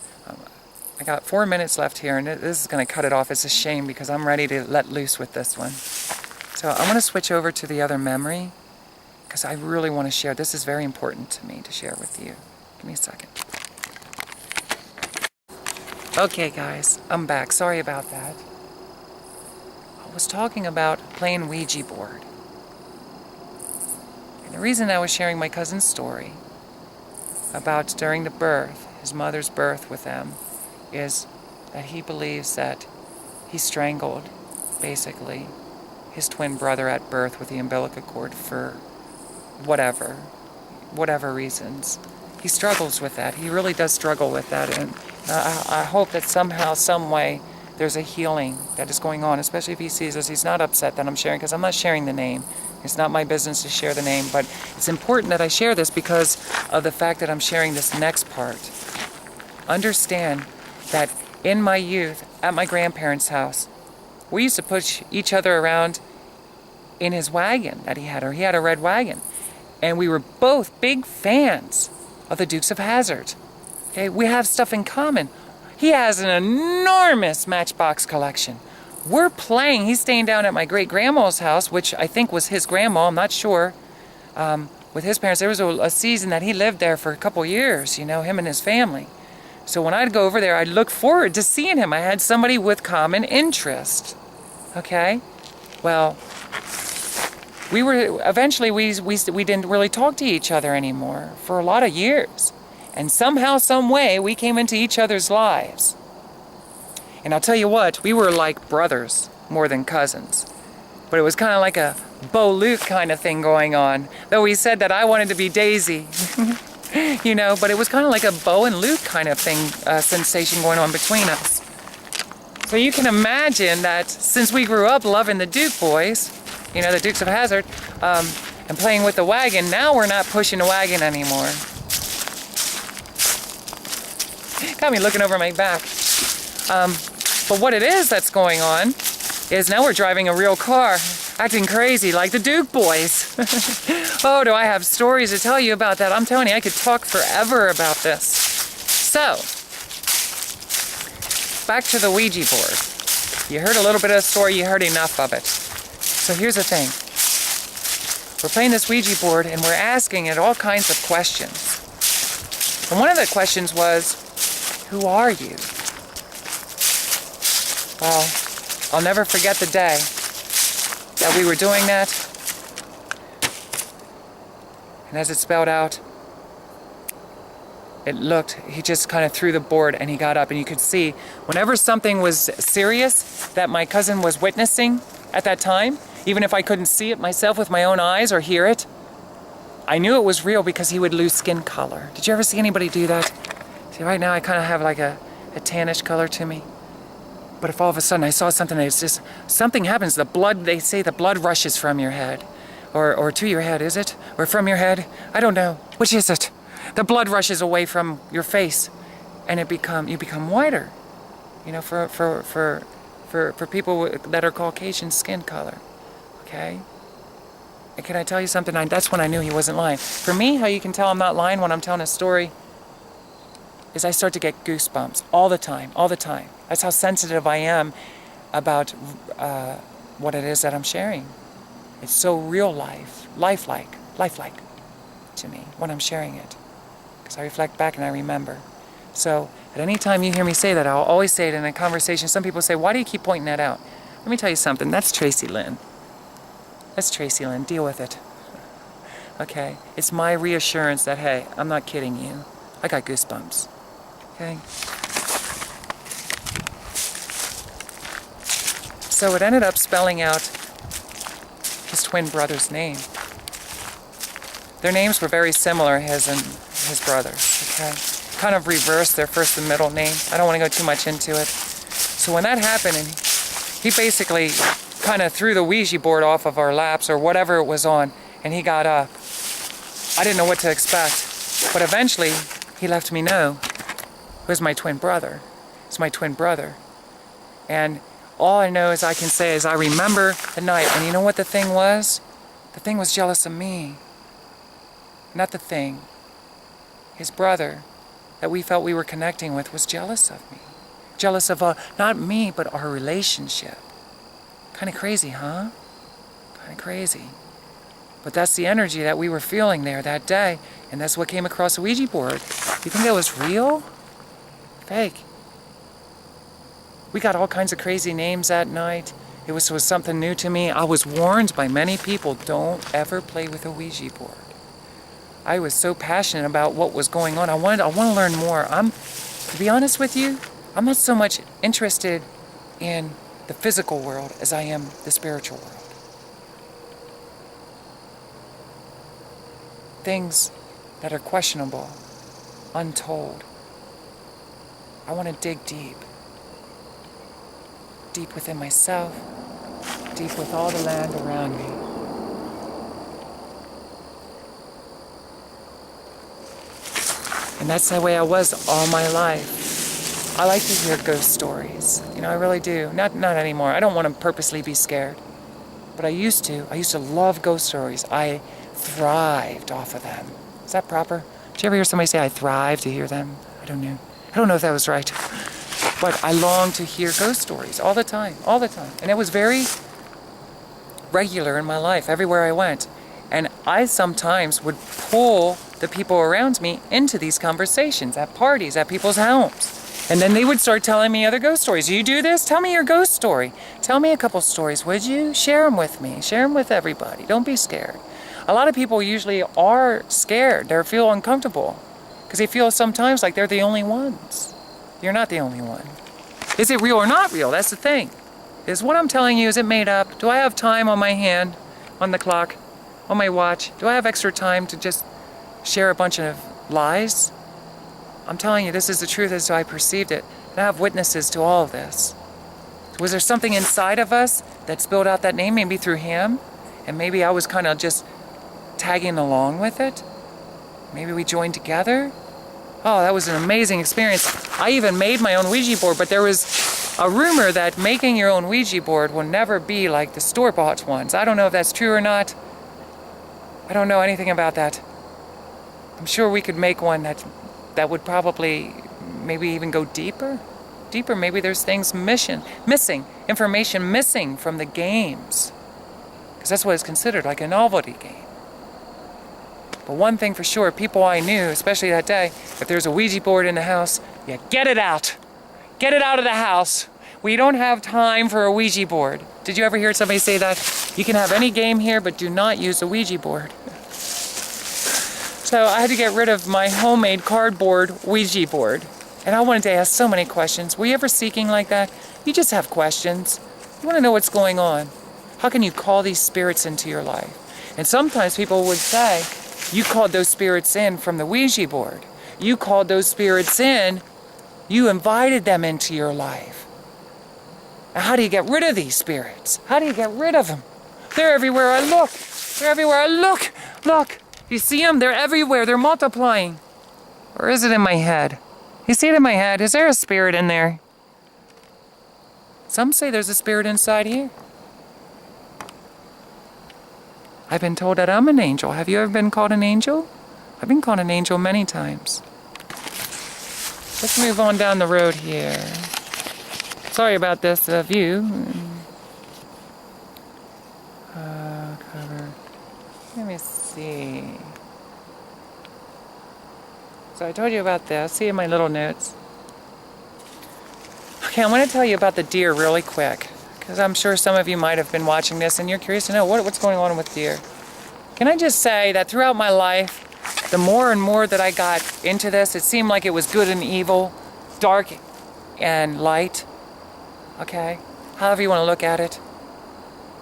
I got 4 minutes left here, and this is going to cut it off. It's a shame because I'm ready to let loose with this one. So I'm going to switch over to the other memory because I really want to share. This is very important to me to share with you. Give me a second. Okay, guys, I'm back. Sorry about that. I was talking about playing Ouija board. And the reason I was sharing my cousin's story about during the birth, his mother's birth with them, is that he believes that he strangled, basically, his twin brother at birth with the umbilical cord for whatever reasons. He struggles with that. He really does struggle with that, and I hope that somehow, some way, there's a healing that is going on, especially if he sees us. He's not upset that I'm sharing, because I'm not sharing the name. It's not my business to share the name, but it's important that I share this because of the fact that I'm sharing this next part. Understand that in my youth, at my grandparents' house, we used to push each other around in his wagon that he had, or he had a red wagon. And we were both big fans of the Dukes of Hazzard. Okay, we have stuff in common. He has an enormous Matchbox collection. We're playing, he's staying down at my great-grandma's house, which I think was his grandma, I'm not sure, with his parents. There was a season that he lived there for a couple years, you know, him and his family. So when I'd go over there, I'd look forward to seeing him. I had somebody with common interest. Okay? Well, we didn't really talk to each other anymore for a lot of years. And somehow, some way, we came into each other's lives. And I'll tell you what, we were like brothers more than cousins. But it was kind of like a Bo-Luke kind of thing going on. Though he said that I wanted to be Daisy. You know, but it was kind of like a Bo and Luke kind of thing, sensation going on between us. So you can imagine that since we grew up loving the Duke boys, you know, the Dukes of Hazzard, and playing with the wagon, now we're not pushing the wagon anymore. Got me looking over my back. But what it is that's going on is now we're driving a real car, acting crazy like the Duke boys. Oh, do I have stories to tell you about that? I'm telling you, I could talk forever about this. So, back to the Ouija board. You heard a little bit of the story, you heard enough of it. So here's the thing. We're playing this Ouija board and we're asking it all kinds of questions. And one of the questions was, who are you? Well, I'll never forget the day that we were doing that. And as it spelled out, he just kind of threw the board and he got up, and you could see whenever something was serious that my cousin was witnessing at that time, even if I couldn't see it myself with my own eyes or hear it, I knew it was real because he would lose skin color. Did you ever see anybody do that? See, right now I kind of have like a tannish color to me. But if all of a sudden I saw something, it's just, something happens, they say the blood rushes from your head. Or to your head, is it? Or from your head? I don't know. Which is it? The blood rushes away from your face, and you become whiter. You know, for people that are Caucasian skin color. Okay? And can I tell you something? That's when I knew he wasn't lying. For me, how you can tell I'm not lying when I'm telling a story is I start to get goosebumps all the time. That's how sensitive I am about what it is that I'm sharing. It's so real lifelike to me when I'm sharing it. Because I reflect back and I remember. So at any time you hear me say that, I'll always say it in a conversation. Some people say, why do you keep pointing that out? Let me tell you something. That's Tracilyn. That's Tracilyn. Deal with it. Okay? It's my reassurance that, hey, I'm not kidding you. I got goosebumps. Okay? so it ended up spelling out his twin brother's name. Their names were very similar, his and his brother's, okay? Kind of reversed their first and middle name. I don't want to go too much into it. So when that happened, and he basically kind of threw the Ouija board off of our laps or whatever it was on, and he got up. I didn't know what to expect, but eventually he left me know it was my twin brother. It's my twin brother. And all I know is I can say is I remember the night, and you know what the thing was? The thing was jealous of me. Not the thing. His brother that we felt we were connecting with was jealous of me. Jealous of, not me, but our relationship. Kind of crazy, huh? Kind of crazy. But that's the energy that we were feeling there that day, and that's what came across the Ouija board. You think that was real? Fake. We got all kinds of crazy names that night. It was something new to me. I was warned by many people, don't ever play with a Ouija board. I was so passionate about what was going on. I want to learn more. To be honest with you, I'm not so much interested in the physical world as I am the spiritual world. Things that are questionable, untold. I want to dig deep. Deep within myself, deep with all the land around me. And that's the way I was all my life. I like to hear ghost stories. You know, I really do. Not anymore. I don't want to purposely be scared. But I used to. I used to love ghost stories. I thrived off of them. Is that proper? Did you ever hear somebody say I thrive to hear them? I don't know. I don't know if that was right. But I longed to hear ghost stories all the time. And it was very regular in my life, everywhere I went. And I sometimes would pull the people around me into these conversations, at parties, at people's homes. And then they would start telling me other ghost stories. You do this? Tell me your ghost story. Tell me a couple stories, would you? Share them with me. Share them with everybody. Don't be scared. A lot of people usually are scared. They feel uncomfortable because they feel sometimes like they're the only ones. You're not the only one. Is it real or not real? That's the thing. Is what I'm telling you, is it made up? Do I have time on my hand, on the clock, on my watch? Do I have extra time to just share a bunch of lies? I'm telling you, this is the truth as I perceived it. And I have witnesses to all of this. Was there something inside of us that spilled out that name, maybe through him? And maybe I was kind of just tagging along with it? Maybe we joined together? Oh, that was an amazing experience. I even made my own Ouija board, but there was a rumor that making your own Ouija board will never be like the store-bought ones. I don't know if that's true or not. I don't know anything about that. I'm sure we could make one that would probably maybe even go deeper. Maybe there's things missing, information missing from the games. Because that's what is considered like a novelty game. But one thing for sure, people I knew, especially that day, if there's a Ouija board in the house, yeah, get it out. Get it out of the house. We don't have time for a Ouija board. Did you ever hear somebody say that? You can have any game here, but do not use a Ouija board. So I had to get rid of my homemade cardboard Ouija board. And I wanted to ask so many questions. Were you ever seeking like that? You just have questions. You want to know what's going on. How can you call these spirits into your life? And sometimes people would say, you called those spirits in from the Ouija board. You called those spirits in. You invited them into your life. Now, how do you get rid of these spirits? How do you get rid of them? They're everywhere I look. They're everywhere I look. Look. You see them? They're everywhere. They're multiplying. Or is it in my head? You see it in my head? Is there a spirit in there? Some say there's a spirit inside here. I've been told that I'm an angel. Have you ever been called an angel? I've been called an angel many times. Let's move on down the road here. Sorry about this view. Cover. Let me see. So I told you about this. See in my little notes. Okay, I want to tell you about the deer really quick. Because I'm sure some of you might have been watching this and you're curious to know what's going on with deer. Can I just say that throughout my life, the more and more that I got into this, it seemed like it was good and evil, dark and light. Okay? however you want to look at it.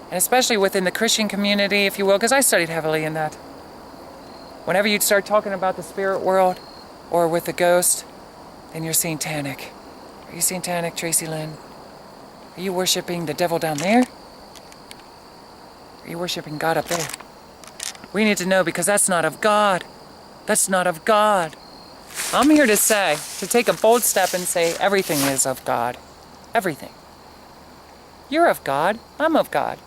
And especially within the Christian community, if you will, because I studied heavily in that. Whenever you start talking about the spirit world or with the ghost, then you're satanic. Are you satanic, Tracilyn? Are you worshiping the devil down there? Are you worshiping God up there? We need to know, because that's not of God. That's not of God. I'm here to say, to take a bold step and say everything is of God. Everything. You're of God. I'm of God.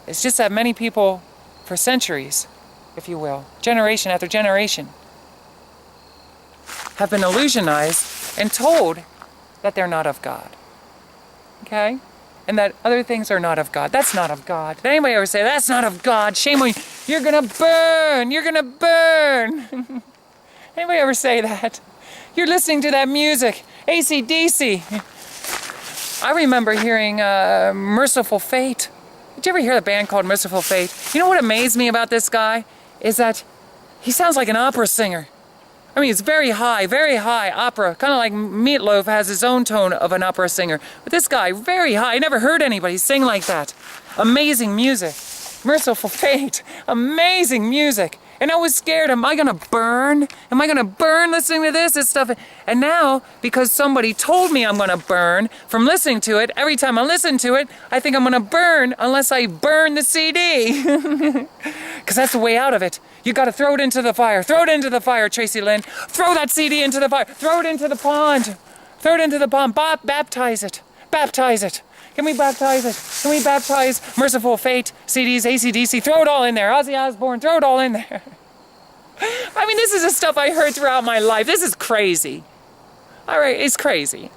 It's just that many people, for centuries, if you will, generation after generation, have been illusionized and told that they're not of God. Okay? And that other things are not of God. That's not of God. Did anybody ever say, that's not of God? Shame on you. You're gonna burn. You're gonna burn. Anybody ever say that? You're listening to that music. AC/DC. I remember hearing Merciful Fate. Did you ever hear the band called Merciful Fate? You know what amazed me about this guy? Is that he sounds like an opera singer. I mean, it's very high opera. Kind of like Meatloaf has his own tone of an opera singer. But this guy, very high. I never heard anybody sing like that. Amazing music. Merciful Fate. Amazing music. And I was scared. Am I going to burn? Am I going to burn listening to this stuff? And now, because somebody told me I'm going to burn from listening to it, every time I listen to it, I think I'm going to burn unless I burn the CD. Because that's the way out of it. You got to throw it into the fire. Throw it into the fire, Tracilyn. Throw that CD into the fire. Throw it into the pond. Throw it into the pond. Baptize it. Baptize it. Can we baptize it? Can we baptize Merciful Fate, CDs, AC/DC? Throw it all in there. Ozzy Osbourne, throw it all in there. I mean, this is the stuff I heard throughout my life. This is crazy. All right, it's crazy.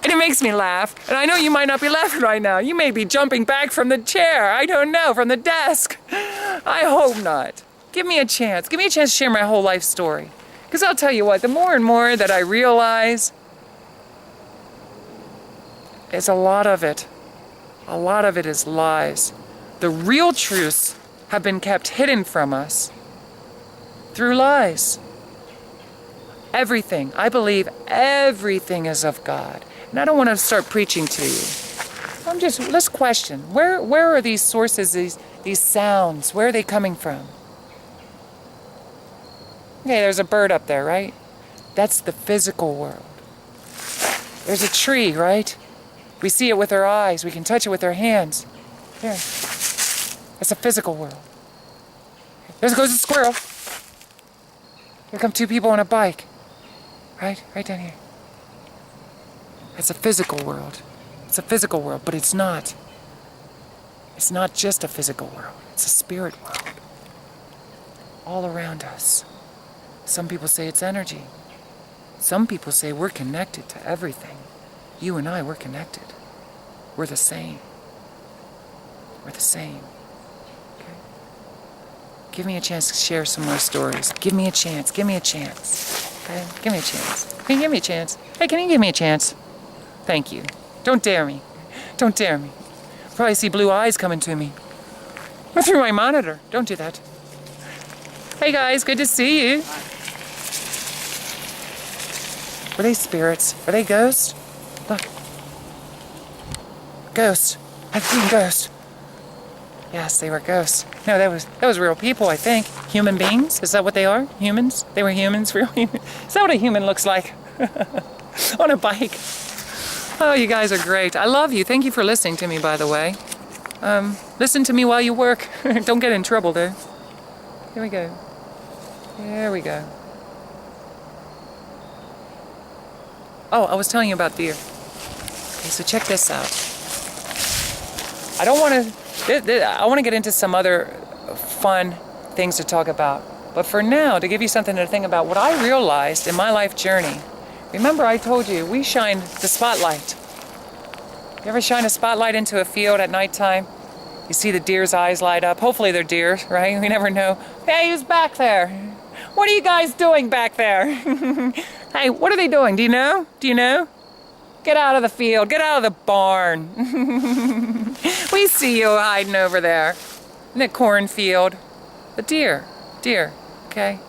And it makes me laugh. And I know you might not be laughing right now. You may be jumping back from the chair. I don't know, from the desk. I hope not. Give me a chance. Give me a chance to share my whole life story. Because I'll tell you what, the more and more that I realize, it's a lot of it is lies. The real truths have been kept hidden from us through lies. Everything, I believe everything is of God. And I don't want to start preaching to you. Let's question, where are these sources, these sounds, where are they coming from? Okay, there's a bird up there, right? That's the physical world. There's a tree, right? We see it with our eyes. We can touch it with our hands. There. That's a physical world. There goes a squirrel. Here come two people on a bike. Right? Right down here. That's a physical world. It's a physical world, but it's not. It's not just a physical world. It's a spirit world. All around us. Some people say it's energy. Some people say we're connected to everything. You and I, we're connected. We're the same. We're the same. Okay? Give me a chance to share some more stories. Give me a chance. Give me a chance. Okay? Give me a chance. Can you give me a chance? Hey, can you give me a chance? Thank you. Don't dare me. Don't dare me. Probably see blue eyes coming to me. Or through my monitor. Don't do that. Hey guys, good to see you. Were they spirits? Were they ghosts? Look. Ghosts. I've seen ghosts. Yes, they were ghosts. No, that was real people, I think. Human beings? Is that what they are? Humans? They were humans? Real humans? Is that what a human looks like? On a bike. Oh, you guys are great. I love you. Thank you for listening to me, by the way. Listen to me while you work. Don't get in trouble, though. Here we go. There we go. Oh, I was telling you about deer. Okay, so check this out. I want to get into some other fun things to talk about. But for now, to give you something to think about, what I realized in my life journey, remember I told you, we shine the spotlight. You ever shine a spotlight into a field at nighttime? You see the deer's eyes light up. Hopefully they're deer, right? We never know. Hey, who's back there? What are you guys doing back there? Hey, what are they doing? Do you know? Do you know? Get out of the field. Get out of the barn. We see you hiding over there in the cornfield. The deer. Deer. Okay?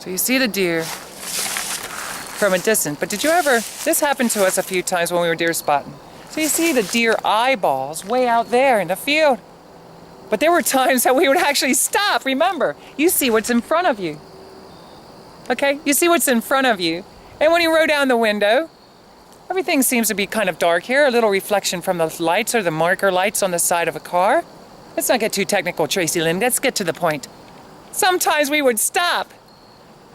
So you see the deer from a distance. But did you ever... This happened to us a few times when we were deer spotting. So you see the deer eyeballs way out there in the field. But there were times that we would actually stop. Remember, you see what's in front of you. Okay, you see what's in front of you. And when you roll down the window, everything seems to be kind of dark here. A little reflection from the lights or the marker lights on the side of a car. Let's not get too technical, Tracilyn. Let's get to the point. Sometimes we would stop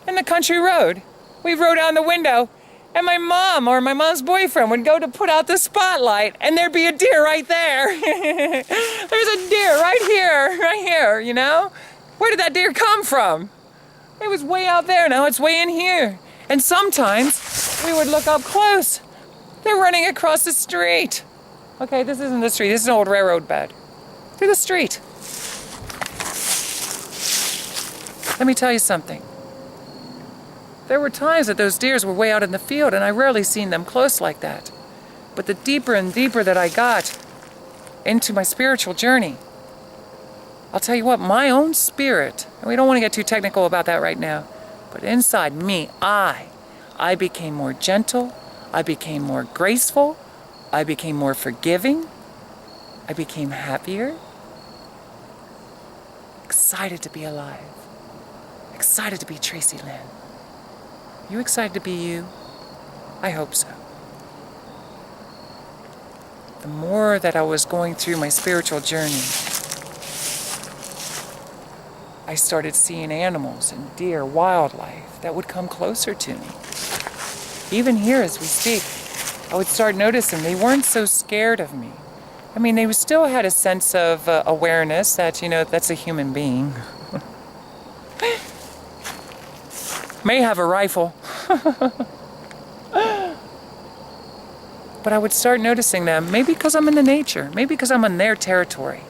in the country road. We'd roll down the window, and my mom or my mom's boyfriend would go to put out the spotlight, and there'd be a deer right there. There's a deer right here, you know? Where did that deer come from? It was way out there, now it's way in here. And sometimes we would look up close. They're running across the street. Okay, this isn't the street, this is an old railroad bed. Through the street. Let me tell you something. There were times that those deers were way out in the field, and I rarely seen them close like that. But the deeper and deeper that I got into my spiritual journey, I'll tell you what, my own spirit, and we don't want to get too technical about that right now, but inside me, I became more gentle, I became more graceful, I became more forgiving, I became happier, excited to be alive, excited to be Tracilyn. You excited to be you? I hope so. The more that I was going through my spiritual journey, I started seeing animals and deer, wildlife that would come closer to me. Even here as we speak, I would start noticing they weren't so scared of me. I mean, they still had a sense of awareness that, you know, that's a human being. May have a rifle. But I would start noticing them, maybe because I'm in the nature, maybe because I'm in their territory.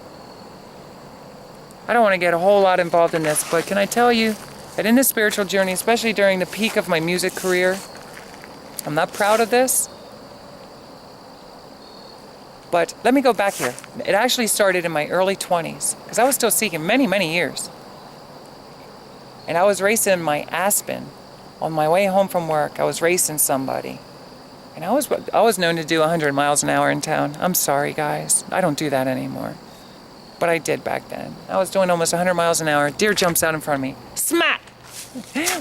I don't want to get a whole lot involved in this, but can I tell you that in this spiritual journey, especially during the peak of my music career, I'm not proud of this, but let me go back here. It actually started in my early 20s, because I was still seeking many, many years. And I was racing my Aspen. On my way home from work, I was racing somebody. And I was known to do 100 miles an hour in town. I'm sorry, guys. I don't do that anymore. But I did back then. I was doing almost 100 miles an hour. Deer jumps out in front of me. Smack!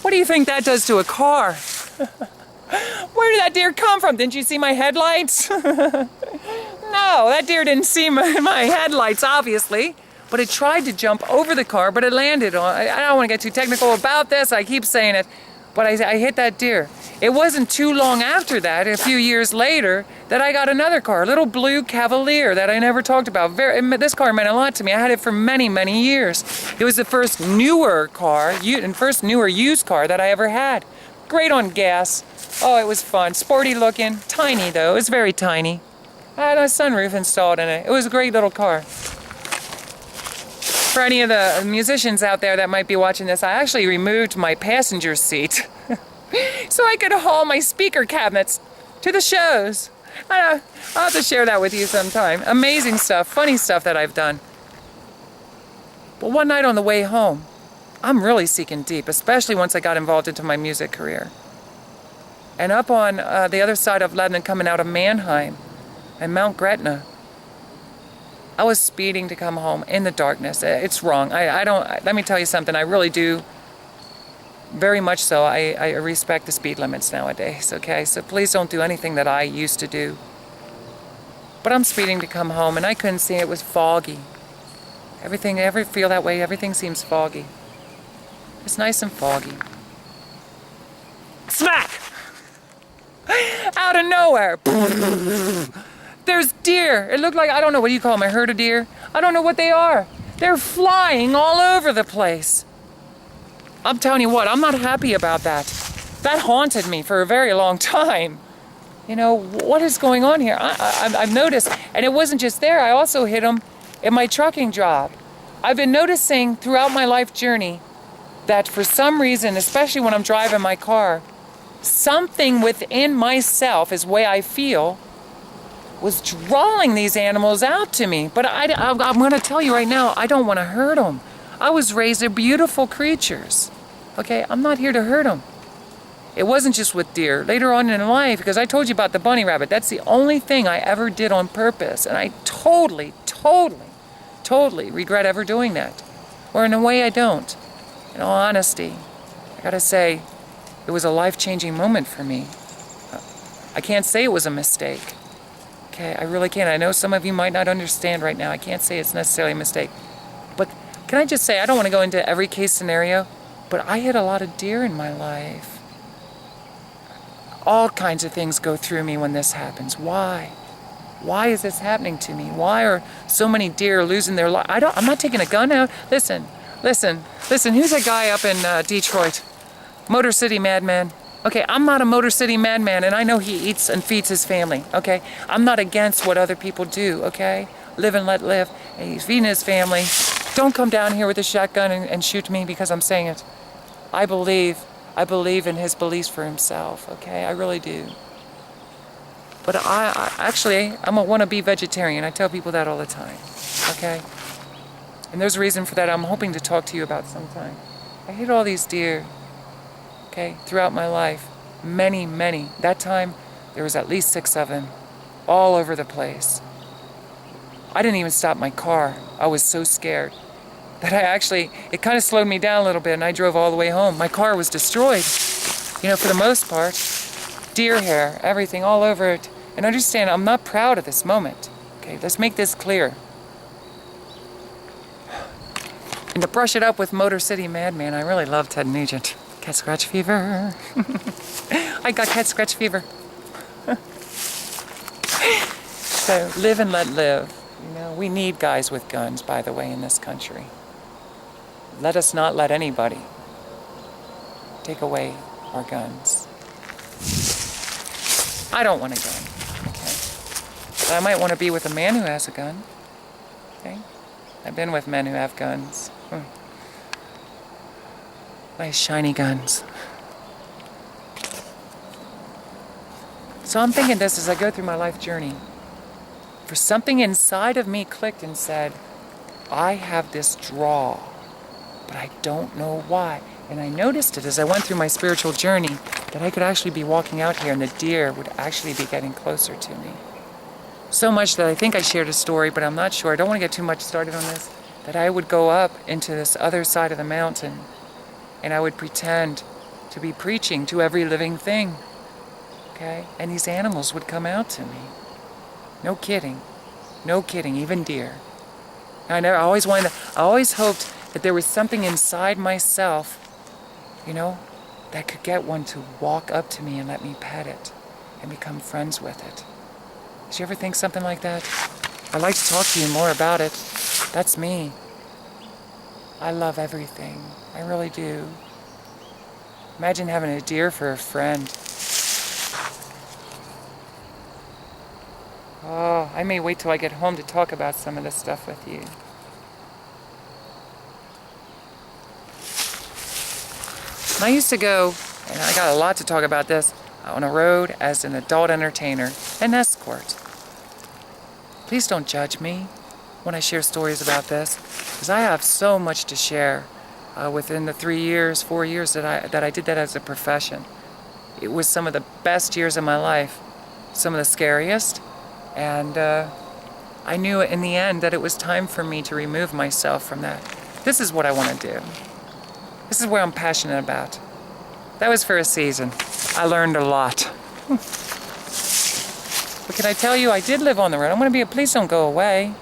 What do you think that does to a car? Where did that deer come from? Didn't you see my headlights? No, that deer didn't see my headlights, obviously. But it tried to jump over the car, but it landed on... I don't want to get too technical about this. I keep saying it. But I hit that deer. It wasn't too long after that, a few years later, that I got another car, a little blue Cavalier that I never talked about. This car meant a lot to me. I had it for many, many years. It was the first newer car, and first newer used car that I ever had. Great on gas. Oh, it was fun. Sporty looking. Tiny, though. It was very tiny. I had a sunroof installed in it. It was a great little car. For any of the musicians out there that might be watching this, I actually removed my passenger seat so I could haul my speaker cabinets to the shows. I'll have to share that with you sometime. Amazing stuff, funny stuff that I've done. But one night on the way home, I'm really seeking deep, especially once I got involved into my music career. And up on the other side of Lebanon, coming out of Mannheim and Mount Gretna, I was speeding to come home in the darkness. It's wrong. Let me tell you something. I really do, very much so. I respect the speed limits nowadays, okay? So please don't do anything that I used to do. But I'm speeding to come home, and I couldn't see. It was foggy. Everything, ever feel that way? Everything seems foggy. It's nice and foggy. Smack! Out of nowhere. There's deer. It looked like, I don't know, what do you call them, a herd of deer? I don't know what they are. They're flying all over the place. I'm telling you what, I'm not happy about that. That haunted me for a very long time. You know, what is going on here? I've noticed, and it wasn't just there, I also hit them in my trucking job. I've been noticing throughout my life journey that for some reason, especially when I'm driving my car, something within myself, is the way I feel, was drawing these animals out to me. But I'm going to tell you right now, I don't want to hurt them. I was raised, they're beautiful creatures. Okay, I'm not here to hurt them. It wasn't just with deer. Later on in life, because I told you about the bunny rabbit, that's the only thing I ever did on purpose. And I totally regret ever doing that. Or in a way I don't. In all honesty, I gotta say, it was a life-changing moment for me. I can't say it was a mistake. Okay, I really can't. I know some of you might not understand right now. I can't say it's necessarily a mistake. But can I just say, I don't want to go into every case scenario, but I hit a lot of deer in my life. All kinds of things go through me when this happens. Why? Why is this happening to me? Why are so many deer losing their life? I'm not taking a gun out. Listen. Who's that guy up in Detroit? Motor City Madman. Okay, I'm not a Motor City madman, and I know he eats and feeds his family, okay? I'm not against what other people do, okay? Live and let live. And he's feeding his family. Don't come down here with a shotgun and shoot me because I'm saying it. I believe in his beliefs for himself, okay? I really do. But I'm a wannabe vegetarian. I tell people that all the time, okay? And there's a reason for that I'm hoping to talk to you about sometime. I hit all these deer. Okay, throughout my life, many. That time, there was at least 6 of them, all over the place. I didn't even stop my car. I was so scared that it kind of slowed me down a little bit, and I drove all the way home. My car was destroyed, for the most part. Deer hair, everything all over it. And understand, I'm not proud of this moment. Okay, let's make this clear. And to brush it up with Motor City Madman, I really love Ted Nugent. Cat scratch fever. I got cat scratch fever. So live and let live. We need guys with guns, by the way, in this country. Let us not let anybody take away our guns. I don't want a gun, okay? But I might want to be with a man who has a gun, okay? I've been with men who have guns. Nice shiny guns. So I'm thinking this as I go through my life journey. For something inside of me clicked and said, I have this draw, but I don't know why. And I noticed it as I went through my spiritual journey that I could actually be walking out here and the deer would actually be getting closer to me. So much that I think I shared a story, but I'm not sure. I don't want to get too much started on this. That I would go up into this other side of the mountain and I would pretend to be preaching to every living thing, okay? And these animals would come out to me. No kidding, even deer. I always hoped that there was something inside myself, that could get one to walk up to me and let me pet it and become friends with it. Did you ever think something like that? I'd like to talk to you more about it. That's me. I love everything. I really do. Imagine having a deer for a friend. Oh, I may wait till I get home to talk about some of this stuff with you. And I used to go, and I got a lot to talk about this, on a road as an adult entertainer, an escort. Please don't judge me when I share stories about this, because I have so much to share within the 4 years that I did that as a profession. It was some of the best years of my life, some of the scariest, and I knew in the end that it was time for me to remove myself from that. This is what I want to do. This is what I'm passionate about. That was for a season. I learned a lot. But can I tell you, I did live on the road. I'm going to please don't go away.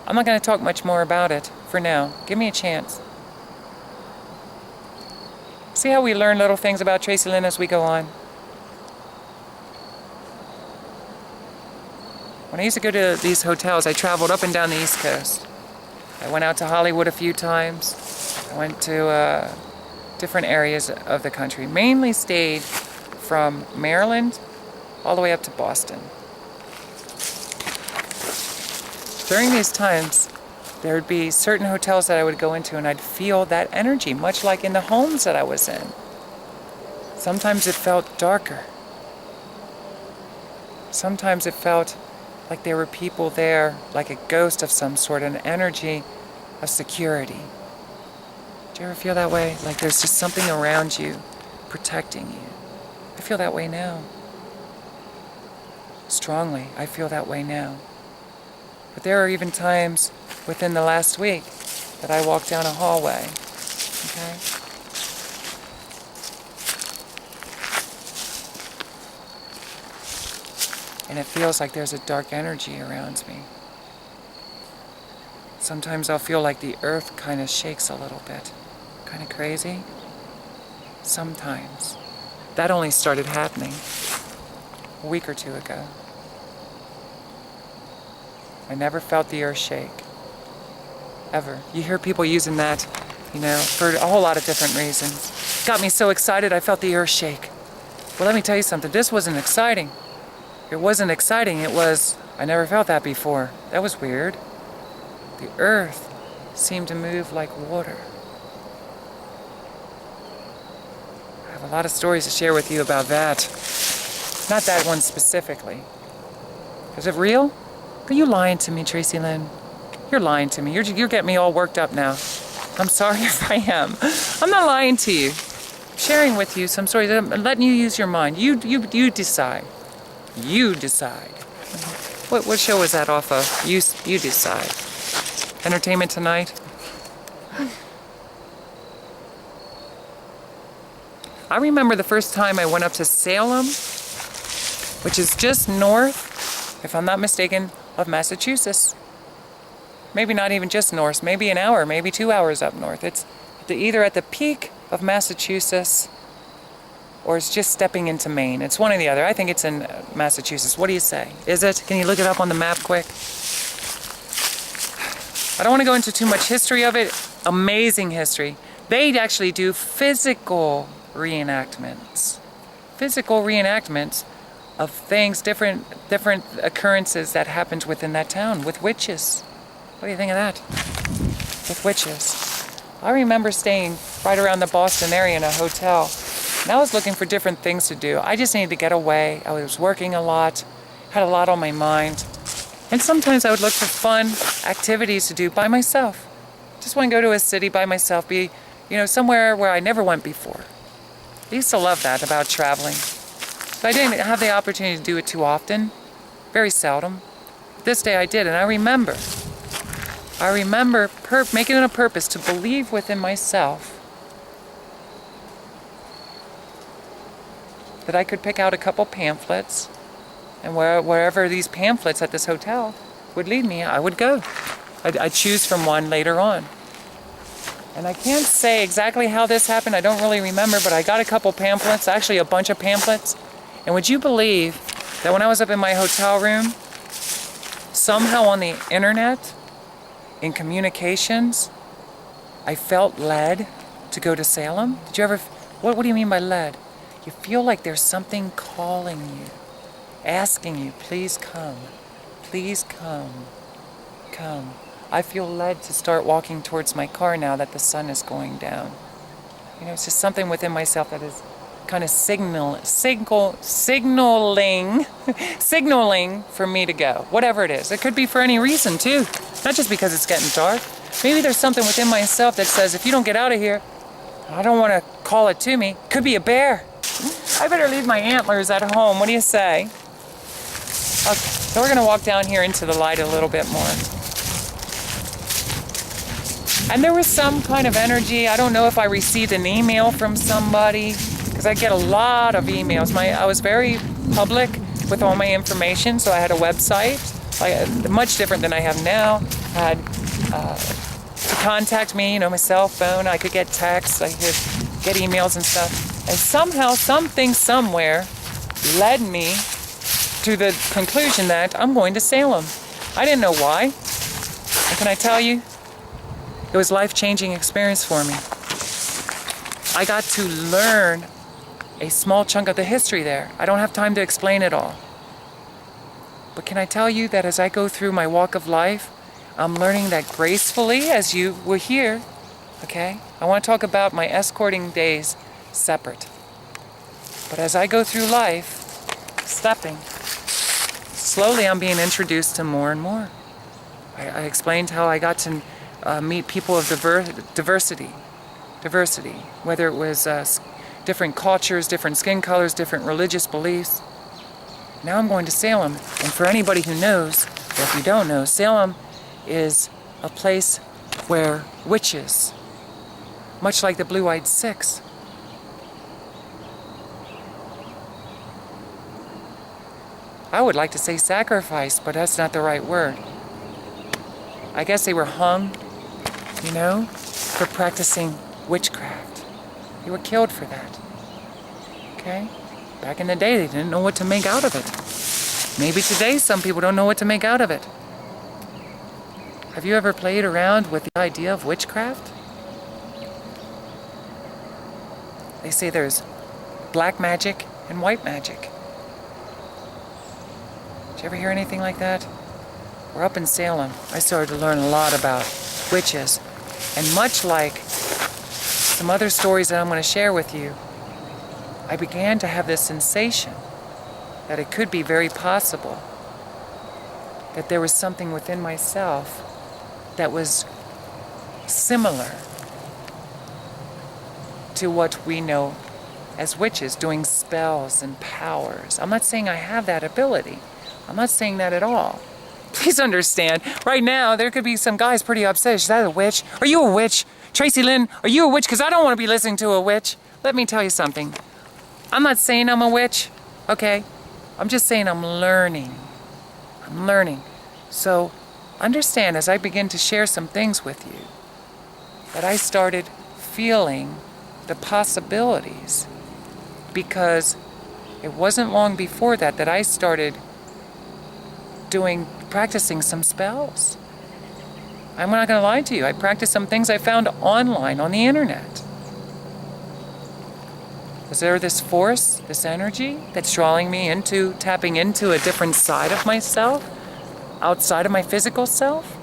I'm not going to talk much more about it for now. Give me a chance. See how we learn little things about Tracilyn as we go on? When I used to go to these hotels, I traveled up and down the East Coast. I went out to Hollywood a few times. I went to different areas of the country. Mainly stayed from Maryland all the way up to Boston. During these times, there would be certain hotels that I would go into and I'd feel that energy, much like in the homes that I was in. Sometimes it felt darker. Sometimes it felt like there were people there, like a ghost of some sort, an energy of security. Do you ever feel that way? Like there's just something around you, protecting you. I feel that way now. Strongly, I feel that way now. But there are even times within the last week that I walk down a hallway, okay? And it feels like there's a dark energy around me. Sometimes I'll feel like the earth kind of shakes a little bit. Kind of crazy. Sometimes. That only started happening a week or two ago. I never felt the earth shake. Ever. You hear people using that, for a whole lot of different reasons. Got me so excited I felt the earth shake. Well, let me tell you something. This wasn't exciting. It wasn't exciting. It was, I never felt that before. That was weird. The earth seemed to move like water. I have a lot of stories to share with you about that. Not that one specifically. Is it real? Are you lying to me, Tracilyn? You're lying to me. You're getting me all worked up now. I'm sorry if I am. I'm not lying to you. I'm sharing with you some stories. I'm letting you use your mind. You decide. You decide. What show was that off of? You decide. Entertainment Tonight? I remember the first time I went up to Salem, which is just north, if I'm not mistaken, of Massachusetts. Maybe not even just north, maybe an hour, maybe 2 hours up north. It's either at the peak of Massachusetts or it's just stepping into Maine. It's one or the other. I think it's in Massachusetts. What do you say? Is it? Can you look it up on the map quick? I don't want to go into too much history of it. Amazing history. They actually do physical reenactments. Physical reenactments of things, different occurrences that happened within that town with witches. What do you think of that? With witches. I remember staying right around the Boston area in a hotel. And I was looking for different things to do. I just needed to get away. I was working a lot, had a lot on my mind. And sometimes I would look for fun activities to do by myself. Just want to go to a city by myself, be, somewhere where I never went before. I used to love that about traveling. But I didn't have the opportunity to do it too often. Very seldom. This day I did, and I remember making it a purpose to believe within myself that I could pick out a couple pamphlets, and wherever these pamphlets at this hotel would lead me, I would go. I'd choose from one later on. And I can't say exactly how this happened. I don't really remember, but I got a couple pamphlets, actually a bunch of pamphlets. And would you believe that when I was up in my hotel room, somehow on the internet, in communications, I felt led to go to Salem? Did you ever, what do you mean by led? You feel like there's something calling you, asking you, please come, come. I feel led to start walking towards my car now that the sun is going down. It's just something within myself that is kind of signaling for me to go. Whatever it is. It could be for any reason too. Not just because it's getting dark. Maybe there's something within myself that says, if you don't get out of here, I don't want to call it to me. Could be a bear. I better leave my antlers at home. What do you say? Okay, so we're going to walk down here into the light a little bit more. And there was some kind of energy. I don't know if I received an email from somebody, because I get a lot of emails. I was very public with all my information, so I had a website, much different than I have now. I had to contact me, my cell phone. I could get texts, I could get emails and stuff. And somehow, something somewhere led me to the conclusion that I'm going to Salem. I didn't know why. And can I tell you? It was a life-changing experience for me. I got to learn a small chunk of the history there. I don't have time to explain it all. But can I tell you that as I go through my walk of life, I'm learning that gracefully, as you will hear, okay? I want to talk about my escorting days separate. But as I go through life, stepping, slowly I'm being introduced to more and more. I explained how I got to meet people of diversity, whether it was different cultures, different skin colors, different religious beliefs. Now I'm going to Salem, and for anybody who knows, or if you don't know, Salem is a place where witches, much like the Blue-Eyed Six, I would like to say sacrifice, but that's not the right word. I guess they were hung, you know, for practicing witchcraft. They were killed for that. Okay? Back in the day, they didn't know what to make out of it. Maybe today some people don't know what to make out of it. Have you ever played around with the idea of witchcraft? They say there's black magic and white magic. Did you ever hear anything like that? We're up in Salem. I started to learn a lot about witches. And much like some other stories that I'm going to share with you, I began to have this sensation that it could be very possible that there was something within myself that was similar to what we know as witches, doing spells and powers. I'm not saying I have that ability. I'm not saying that at all. Please understand, right now there could be some guys pretty upset. Is that a witch? Are you a witch? Tracilyn, are you a witch? Because I don't want to be listening to a witch. Let me tell you something. I'm not saying I'm a witch, okay? I'm just saying I'm learning. I'm learning. So understand, as I begin to share some things with you, that I started feeling the possibilities, because it wasn't long before that I started practicing some spells. I'm not going to lie to you. I practiced some things I found online on the internet. Was there this force, this energy that's drawing me into tapping into a different side of myself, outside of my physical self?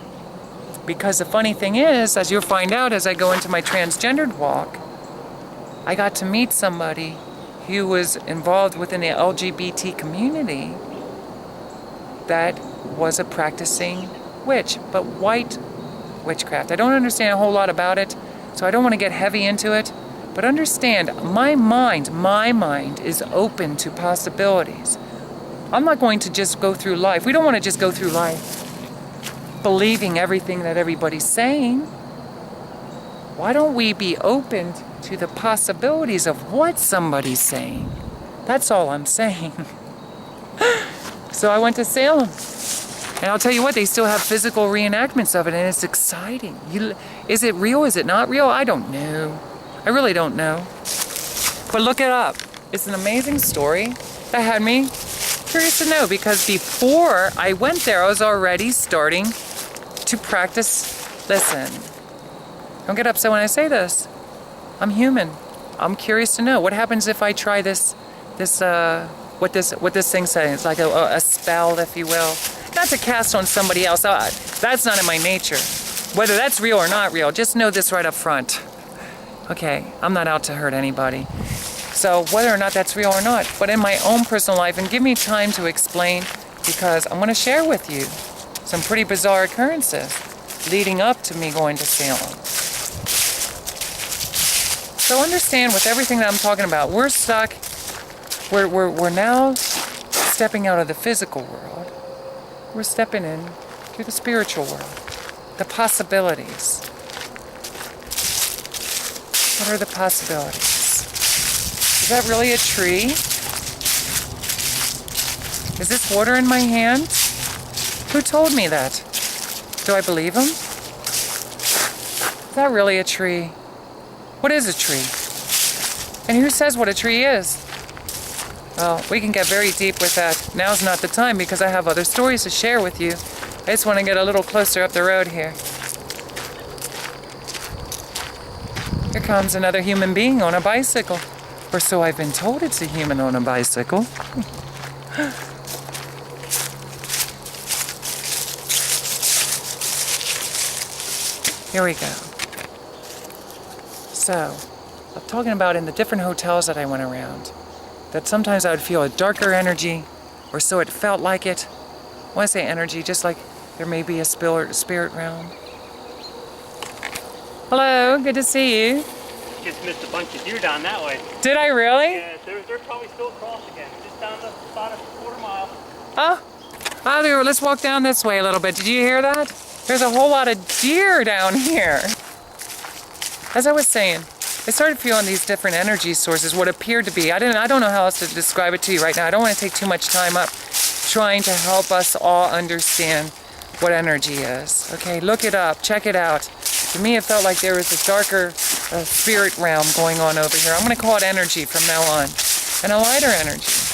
Because the funny thing is, as you'll find out as I go into my transgendered walk, I got to meet somebody who was involved within the LGBT community that was a practicing witch, but white witchcraft. I don't understand a whole lot about it, so I don't want to get heavy into it, but understand, my mind is open to possibilities. I'm not going to just go through life. We don't want to just go through life believing everything that everybody's saying. Why don't we be open to the possibilities of what somebody's saying? That's all I'm saying. So I went to Salem. And I'll tell you what, they still have physical reenactments of it, and it's exciting. Is it real? Is it not real? I don't know. I really don't know. But look it up. It's an amazing story that had me curious to know, because before I went there, I was already starting to practice. Listen, don't get upset when I say this. I'm human. I'm curious to know what happens if I try what this thing says. It's like a spell, if you will. Not to cast on somebody else. That's not in my nature. Whether that's real or not real, just know this right up front. Okay, I'm not out to hurt anybody. So whether or not that's real or not, but in my own personal life, and give me time to explain, because I'm going to share with you some pretty bizarre occurrences leading up to me going to Salem. So understand, with everything that I'm talking about, we're stuck. We're now stepping out of the physical world. We're stepping in to the spiritual world. The possibilities. What are the possibilities? Is that really a tree? Is this water in my hand? Who told me that? Do I believe him? Is that really a tree? What is a tree? And who says what a tree is? Well, we can get very deep with that. Now's not the time, because I have other stories to share with you. I just want to get a little closer up the road here. Here comes another human being on a bicycle. Or so I've been told, it's a human on a bicycle. Here we go. So, I'm talking about in the different hotels that I went around, that sometimes I would feel a darker energy, or so it felt like it. When I say energy, just like there may be a spirit realm. Hello, good to see you. just missed a bunch of deer down that way. Did I really? Yeah, they're probably still across again. Just down the about a quarter mile. Oh, there, let's walk down this way a little bit. Did you hear that? There's a whole lot of deer down here. As I was saying, I started feeling these different energy sources, what appeared to be. I don't know how else to describe it to you right now. I don't want to take too much time up trying to help us all understand what energy is. Okay, look it up, check it out. To me, it felt like there was a darker spirit realm going on over here. I'm going to call it energy from now on, and a lighter energy.